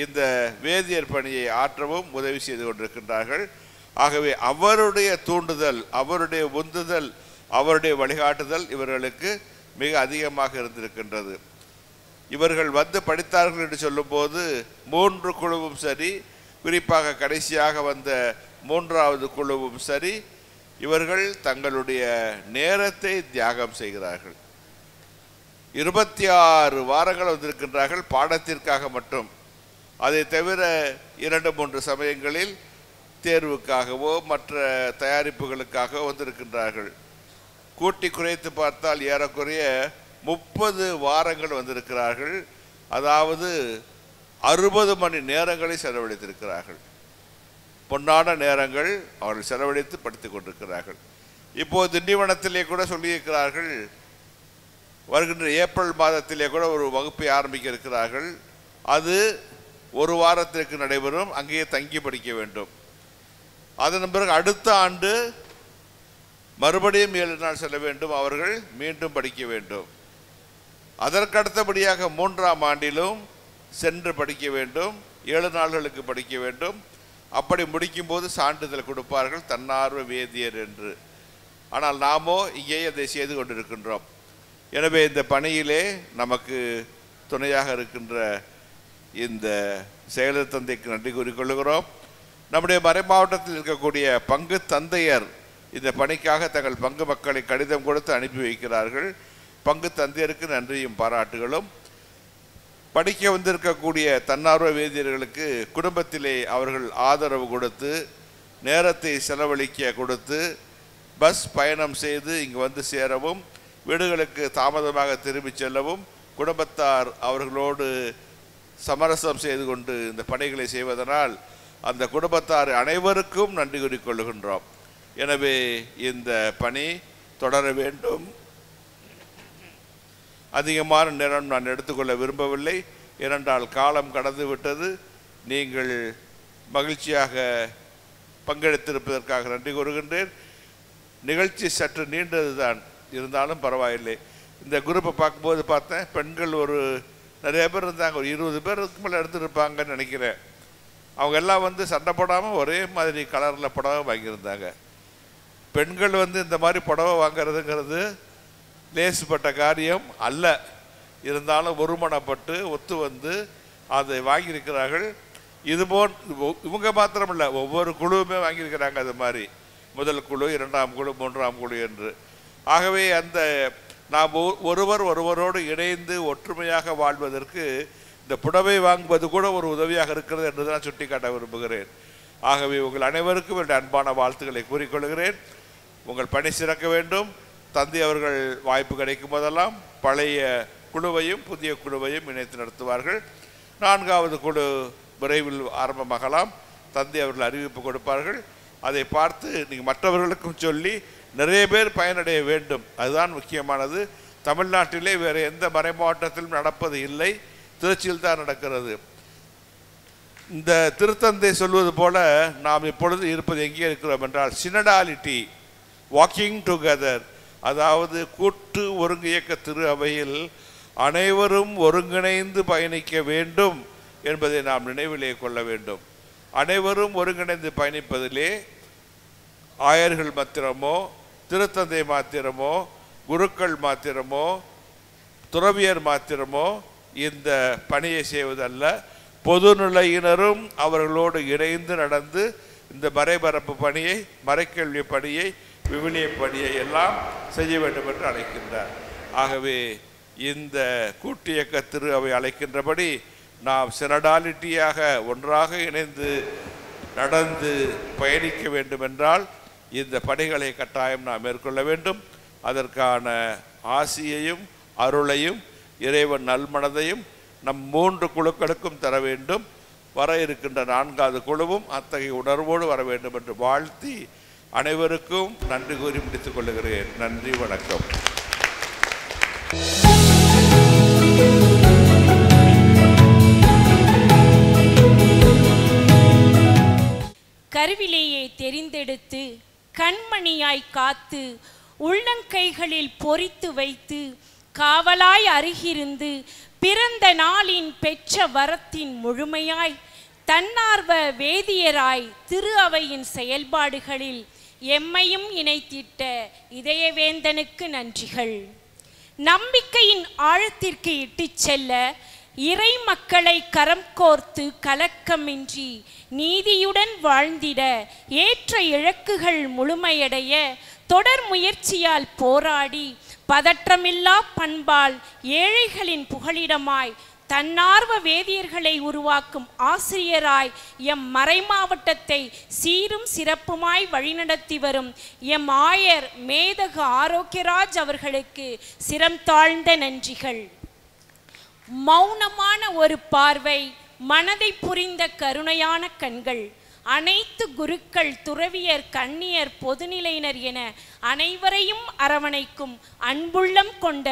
இந்த வேதியர் பணியை ஆற்றவும் உதவி செய்து கொண்டிருக்கின்றார்கள். ஆகவே அவருடைய தூண்டுதல், அவருடைய உந்துதல், அவருடைய வழிகாட்டுதல் இவர்களுக்கு மிக அதிகமாக இருந்திருக்கின்றது. இவர்கள் வந்து படித்தார்கள் என்று சொல்லும்போது 3 குழுவும் சரி, குறிப்பாக கடைசியாக வந்த 3வது குழுவும் சரி, இவர்கள் தங்களுடைய நேரத்தை தியாகம் செய்கிறார்கள். 26 வாரங்கள் வந்திருக்கின்றார்கள் பாடத்திற்காக மட்டும். அதை தவிர 2-3 சமயங்களில் தேர்வுக்காகவோ மற்ற தயாரிப்புகளுக்காகவோ வந்திருக்கின்றார்கள். கூட்டி குறைத்து பார்த்தால் ஏறக்குறைய 30 வாரங்கள் வந்திருக்கிறார்கள். அதாவது 60 மணி நேரங்களை செலவழித்திருக்கிறார்கள். பொன்னான நேரங்கள் அவர்கள் செலவழித்து படித்து கொண்டிருக்கிறார்கள். இப்போது திண்டிவனத்திலே கூட சொல்லியிருக்கிறார்கள், வருகின்ற ஏப்ரல் மாதத்திலே கூட ஒரு வகுப்பை ஆரம்பிக்க இருக்கிறார்கள். அது ஒரு வாரத்திற்கு நடைபெறும். அங்கேயே தங்கி படிக்க வேண்டும். அதன் பிறகு அடுத்த ஆண்டு மறுபடியும் 7 நாள் செல்ல வேண்டும். அவர்கள் மீண்டும் படிக்க வேண்டும். அதற்கடுத்தபடியாக 3ஆம் ஆண்டிலும் சென்று படிக்க வேண்டும். 7 நாள்களுக்கு படிக்க வேண்டும். அப்படி முடிக்கும்போது சான்றிதழ் கொடுப்பார்கள், தன்னார்வ வேதியர் என்று. ஆனால் நாமோ இங்கே அதை செய்து கொண்டிருக்கின்றோம். எனவே இந்த பணியிலே நமக்கு துணையாக இருக்கின்ற இந்த செயலர் தந்தைக்கு நன்றி கூறிக்கொள்கிறோம். நம்முடைய மறை மாவட்டத்தில் இருக்கக்கூடிய பங்கு தந்தையர் இந்த பணிக்காக தங்கள் பங்கு மக்களை கடிதம் கொடுத்து அனுப்பி வைக்கிறார்கள். பங்கு தந்தையருக்கு நன்றியும் பாராட்டுகளும். படிக்க வந்திருக்கக்கூடிய தன்னார்வ வேதியர்களுக்கு குடும்பத்திலே அவர்கள் ஆதரவு கொடுத்து, நேரத்தை செலவழிக்க கொடுத்து, பஸ் பயணம் செய்து இங்கு வந்து சேரவும், வீடுகளுக்கு தாமதமாக திரும்பி செல்லவும் குடும்பத்தார் அவர்களோடு சமரசம் செய்து கொண்டு இந்த பணிகளை செய்வதனால் அந்த குடும்பத்தார் அனைவருக்கும் நன்றி கூறிக்கொள்கின்றோம். எனவே இந்த பணி தொடர வேண்டும். அதிகமான நேரம் நான் எடுத்துக்கொள்ள விரும்பவில்லை. ஏனென்றால் காலம் கடந்து விட்டது. நீங்கள் மகிழ்ச்சியாக பங்கெடுத்திருப்பதற்காக நன்றி கூறுகின்றேன். நிகழ்ச்சி சற்று நீண்டது தான், இருந்தாலும் பரவாயில்லை. இந்த குரூப்பை பார்க்கும்போது பார்த்தேன், பெண்கள் ஒரு நிறைய பேர் இருந்தாங்க. ஒரு 20 பேருக்கு மேலே எடுத்துருப்பாங்கன்னு நினைக்கிறேன். அவங்க எல்லாம் வந்து சண்டை போடாமல் ஒரே மாதிரி கலரில் புடவை வாங்கியிருந்தாங்க. பெண்கள் வந்து இந்த மாதிரி புடவை வாங்கிறதுங்கிறது லேசுப்பட்ட காரியம் அல்ல. இருந்தாலும் ஒருமனப்பட்டு ஒத்து வந்து அதை வாங்கியிருக்கிறார்கள். இதுபோல் இவங்க மாத்திரமில்லை, ஒவ்வொரு குழுவுமே வாங்கியிருக்கிறாங்க. அது மாதிரி முதல் குழு, 2ஆம் குழு, 3ஆம் குழு என்று. ஆகவே அந்த நாம் ஒருவரோடு இணைந்து ஒற்றுமையாக வாழ்வதற்கு இந்த புடவை வாங்குவது கூட ஒரு உதவியாக இருக்கிறது என்று தான் சுட்டிக்காட்ட விரும்புகிறேன். ஆகவே உங்கள் அனைவருக்கும் என்னுடைய அன்பான வாழ்த்துக்களை கூறிக்கொள்கிறேன். உங்கள் பணி சிறக்க வேண்டும். தந்தை அவர்கள் வாய்ப்பு கிடைக்கும் போதெல்லாம் பழைய குழுவையும் புதிய குழுவையும் இணைத்து நடத்துவார்கள். 4வது குழு விரைவில் ஆரம்பமாகலாம். தந்தை அவர்கள் அறிவிப்பு கொடுப்பார்கள். அதை பார்த்து நீங்கள் மற்றவர்களுக்கும் சொல்லி நிறைய பேர் பயனடைய வேண்டும். அதுதான் முக்கியமானது. தமிழ்நாட்டிலே வேறு எந்த மறை மாவட்டத்திலும் நடப்பது இல்லை, திருச்சியில் தான் நடக்கிறது. இந்த திருத்தந்தை சொல்வது போல நாம் இப்பொழுது இருப்பது எங்கே இருக்கிறோம் என்றால் சினடாலிட்டி, வாக்கிங் டுகெதர், அதாவது கூட்டு ஒருங்கு இயக்க திரு அவையில் அனைவரும் ஒருங்கிணைந்து பயணிக்க வேண்டும் என்பதை நாம் நினைவிலே கொள்ள வேண்டும். அனைவரும் ஒருங்கிணைந்து பயணிப்பதிலே ஆயர்கள் மாத்திரமோ, திருத்தந்தை மாத்திரமோ, குருக்கள் மாத்திரமோ, துறவியர் மாத்திரமோ இந்த பணியை செய்வதல்ல. பொதுநிலையினரும் அவர்களோடு இணைந்து நடந்து இந்த மறைபரப்பு பணியை, மறைக்கல்வி பணியை, விவிலிய பணியை எல்லாம் செய்ய வேண்டும் என்று அழைக்கின்றார். ஆகவே இந்த கூட்டு இயக்க திரு அவை அழைக்கின்றபடி நாம் சினடாலிட்டியாக ஒன்றாக இணைந்து நடந்து பயணிக்க வேண்டும் என்றால் இந்த பணிகளை கட்டாயம் நாம் மேற்கொள்ள வேண்டும். அதற்கான ஆசியையும் அருளையும் இறைவன் நல்மனதையும் நம் 3 குழுக்களுக்கும் தர வேண்டும். வர இருக்கின்ற 4வது குழுவும் அத்தகைய உணர்வோடு வர வேண்டும் என்று வாழ்த்தி அனைவருக்கும் நன்றி கூறி முடித்துக் கொள்கிறேன். நன்றி, வணக்கம். கருவிலேயே தெரிந்தெடுத்து கண்மணியாய் காத்து உள்ளங்கைகளில் பொறித்து வைத்து காவலாய் அருகிருந்து பிறந்த நாளின் பெற்ற வரத்தின் முழுமையாய் தன்னார்வ வேதியராய் திரு அவையின் செயல்பாடுகளில் எம்மையும் இணைத்திட்ட இதயவேந்தனுக்கு நன்றிகள். நம்பிக்கையின் ஆழத்திற்கு இட்டுச் செல்ல இறை மக்களை கரம் கோர்த்து கலக்கமின்றி நீதியுடன் வாழ்ந்திட ஏற்ற இலக்குகள் முழுமையடைய தொடர் முயற்சியால் போராடி பதற்றமில்லா பண்பால் ஏழைகளின் புகலிடமாய் தன்னார்வ வேதியர்களை உருவாக்கும் ஆசிரியராய் எம் மறைமாவட்டத்தை சீரும் சிறப்புமாய் வழிநடத்தி வரும் எம் ஆயர் மேதகு ஆரோக்கியராஜ் அவர்களுக்கு சிரம் தாழ்ந்த நன்றிகள். மௌனமான ஒரு பார்வை, மனதை புரிந்த கருணையான கண்கள், அனைத்து குருக்கள், துறவியர், கன்னியர், பொதுநிலையினர் என அனைவரையும் அரவணைக்கும் அன்புள்ளம் கொண்ட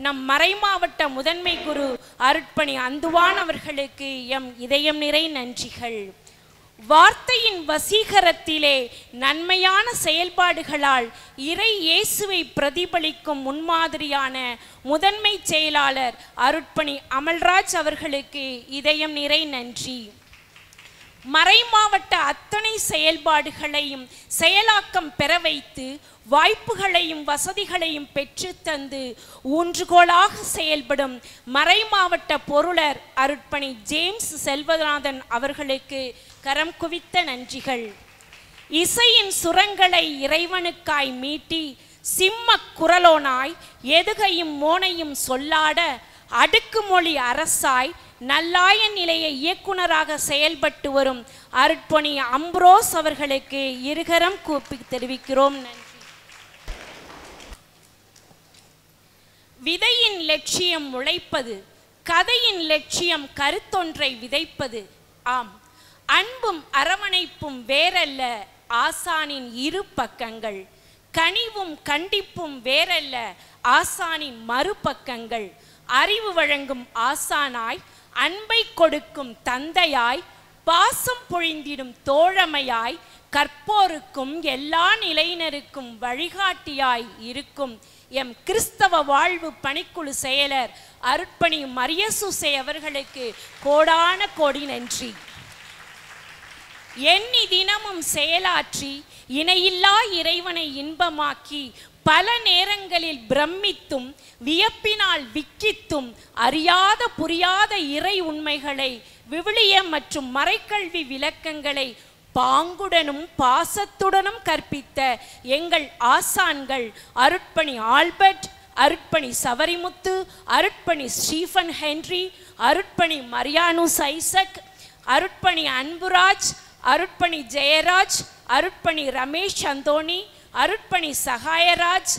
நம் மறைமாவட்ட முதன்மை குரு அருட்பணி அந்துவான் அவர்களுக்கு எம் இதயம் நிறை நன்றிகள். வார்த்தையின் வசீகரத்திலே நன்மையான செயல்பாடுகளால் இறை இயேசுவை பிரதிபலிக்கும் முன்மாதிரியான முதன்மை செயலாளர் அருட்பணி அமல்ராஜ் அவர்களுக்கு இதயம் நிறை நன்றி. மறைமாவட்ட அத்தனை செயல்பாடுகளையும் செயலாக்கம் பெற வைத்து வாய்ப்புகளையும் வசதிகளையும் பெற்று தந்து ஊன்றுகோலாக செயல்படும் மறைமாவட்ட பொருளர் அருட்பணி ஜேம்ஸ் செல்வநாதன் அவர்களுக்கு கரம் குவித்த நன்றிகள். இசையின் சுரங்களை இறைவனுக்காய் மீட்டி சிம்ம குரலோனாய் எதுகையும் மோனையும் சொல்லாட அடுக்குமொழி அரசாய் நல்லாய நிலைய இயக்குனராக செயல்பட்டு வரும் அருட்பணி அம்ப்ரோஸ் அவர்களுக்கு இருகரம் கூப்பி தெரிவிக்கிறோம் நன்றி. விதையின் லட்சியம் முளைப்பது, கதையின் லட்சியம் கருத்தொன்றை விதைப்பது. ஆம், அன்பும் அரவணைப்பும் வேறல்ல ஆசானின் இரு பக்கங்கள், கனிவும் கண்டிப்பும் வேறல்ல ஆசானின் மறுபக்கங்கள். அறிவு வழங்கும் ஆசானாய், அன்பை கொடுக்கும் தந்தையாய், பாசம் பொழிந்திடும் தோழமையாய், கற்போருக்கும் எல்லா நிலையினருக்கும் வழிகாட்டியாய் இருக்கும் எம் கிறிஸ்தவ வாழ்வு பணிக்குழு செயலர் அருட்பணி மரியசூசை அவர்களுக்கு கோடான கோடி நன்றி. எண்ணி தினமும் செயலாற்றி இணையில்லா இறைவனை இன்பமாக்கி பல நேரங்களில் பிரமித்தும் வியப்பினால் விக்கித்தும் அறியாத புரியாத இறை உண்மைகளை, விவிலியம் மற்றும் மறைக்கல்வி விளக்கங்களை பாங்குடனும் பாசத்துடனும் கற்பித்த எங்கள் ஆசான்கள் அருட்பணி ஆல்பர்ட், அருட்பணி சவரிமுத்து, அருட்பணி ஸ்டீஃபன் ஹென்றி, அருட்பணி மரியானுஸ் ஐசக், அருட்பணி அன்புராஜ், அருட்பணி ஜெயராஜ், அருட்பணி ரமேஷ் அந்தோணி, அருட்பணி சகாயராஜ்,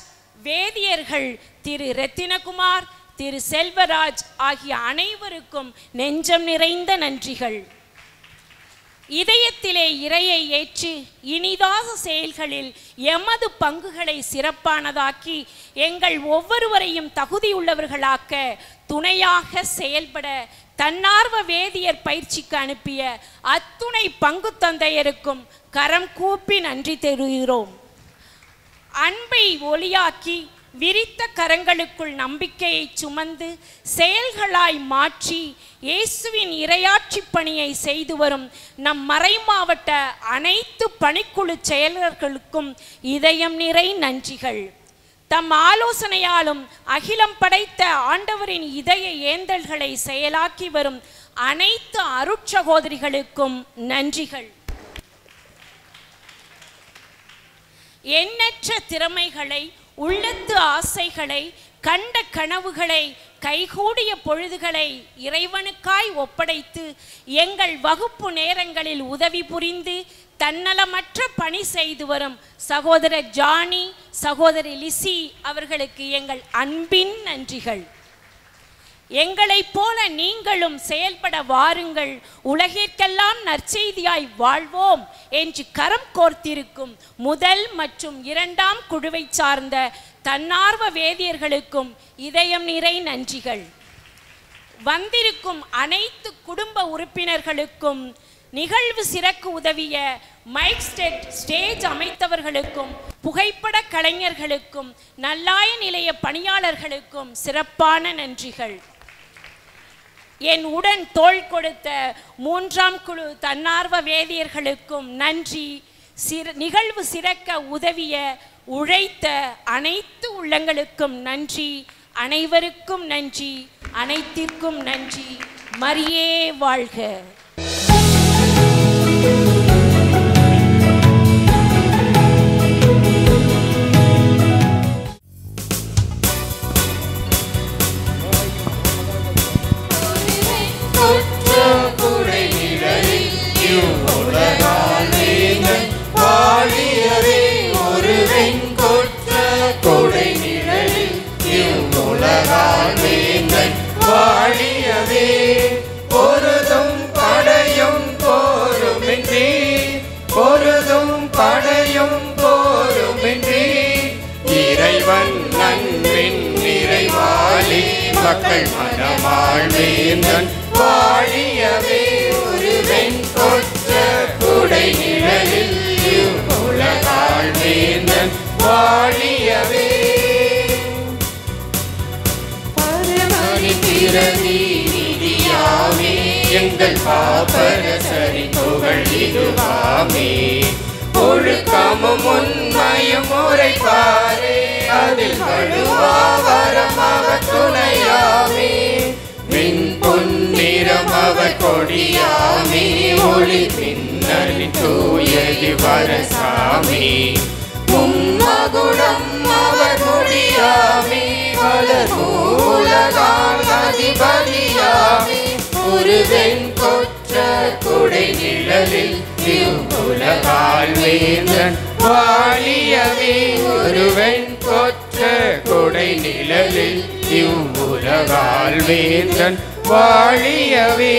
வேதியர்கள் திரு ரத்தினகுமார், திரு செல்வராஜ் ஆகிய அனைவருக்கும் நெஞ்சம் நிறைந்த நன்றிகள். இதயத்திலே இறையை ஏற்றி இனிதான செயல்களில் எமது பங்குகளை சிறப்பானதாக்கி எங்கள் ஒவ்வொருவரையும் தகுதியுள்ளவர்களாக்க துணையாக செயல்பட தன்னார்வ வேதியர் பயிற்சிக்கு அனுப்பிய அத்துணை பங்கு தந்தையருக்கும் கரம் கூப்பி நன்றி தெரிவிக்கிறோம். அன்பை ஒளியாக்கி விரித்த கரங்களுக்குள் நம்பிக்கையை சுமந்து செயல்களாய் மாற்றி இயேசுவின் இறையாட்சி பணியை செய்து வரும் நம் மறைமாவட்ட அனைத்து பணிக்குழு செயலர்களுக்கும் இதயம் நிறை நன்றிகள். தம் ஆலோசனையாலும் அகிலம் படைத்த ஆண்டவரின் இதய ஏந்தல்களை செயலாக்கி வரும் அனைத்து அருட்சகோதரிகளுக்கும் நன்றிகள். எண்ணற்ற திறமைகளை, உள்ளத்து ஆசைகளை, கண்ட கனவுகளை, கைகூடிய பொழுதுகளை இறைவனுக்காய் ஒப்படைத்து எங்கள் வகுப்பு நேரங்களில் உதவி புரிந்து தன்னலமற்ற பணி செய்து வரும் சகோதரர் ஜானி, சகோதரி லிசி அவர்களுக்கு எங்கள் அன்பின் நன்றிகள். எங்களைப் போல நீங்களும் செயல்பட வாருங்கள், உலகிற்கெல்லாம் நற்செய்தியாய் வாழ்வோம் என்று கரம் கோர்த்திருக்கும் முதல் மற்றும் இரண்டாம் குழுவை சார்ந்த தன்னார்வ வேதியர்களுக்கும் இதயம் நிறை நன்றிகள். வந்திருக்கும் அனைத்து குடும்ப உறுப்பினர்களுக்கும், நிகழ்வு சிறக்கு உதவிய மைக் ஸ்டேஜ் அமைத்தவர்களுக்கும், புகைப்பட கலைஞர்களுக்கும், நல்லாய நிலைய பணியாளர்களுக்கும் சிறப்பான நன்றிகள். என் உடன் தோள் கொடுத்த மூன்றாம் குழு தன்னார்வ வேதியர்களுக்கும் நன்றி. நிகழ்வு சிறக்க உதவிய உழைத்த அனைத்து உள்ளங்களுக்கும் நன்றி. அனைவருக்கும் நன்றி, அனைத்திற்கும் நன்றி. மரியே வாழ்க. வாழியவே பொருதும் மக்கள் மனமாள் வேந்தன் வாழியவே ஒரு வெண்கொற்ற குடை நிழலில் உலகாள் வேந்தன் வாழியவே பரமணி பிரதி நிதியாமே எங்கள் பாப்பரசரி புகழ் இதுவாமே ஒழுக்கமும் உண்மையும் உரைப்பாரே அதில் வழுவாவரம் அவர் துணையாமே விண் பொன்னிறம் அவர் கொடியாமே ஒளி பின்னலின் தூயதி வரசாமி மும்மகுடம் அவர் முடியாமே வளர் மூலகால் அதிபதியாமே ஒரு வெண்கொற்ற குடை நிழலில் இவ்வுலகால் வேந்தன் வாழியவே ஒரு வெண்கொற்ற குடை நிழலில் இவ்வுலகால் வேந்தன் வாழியவே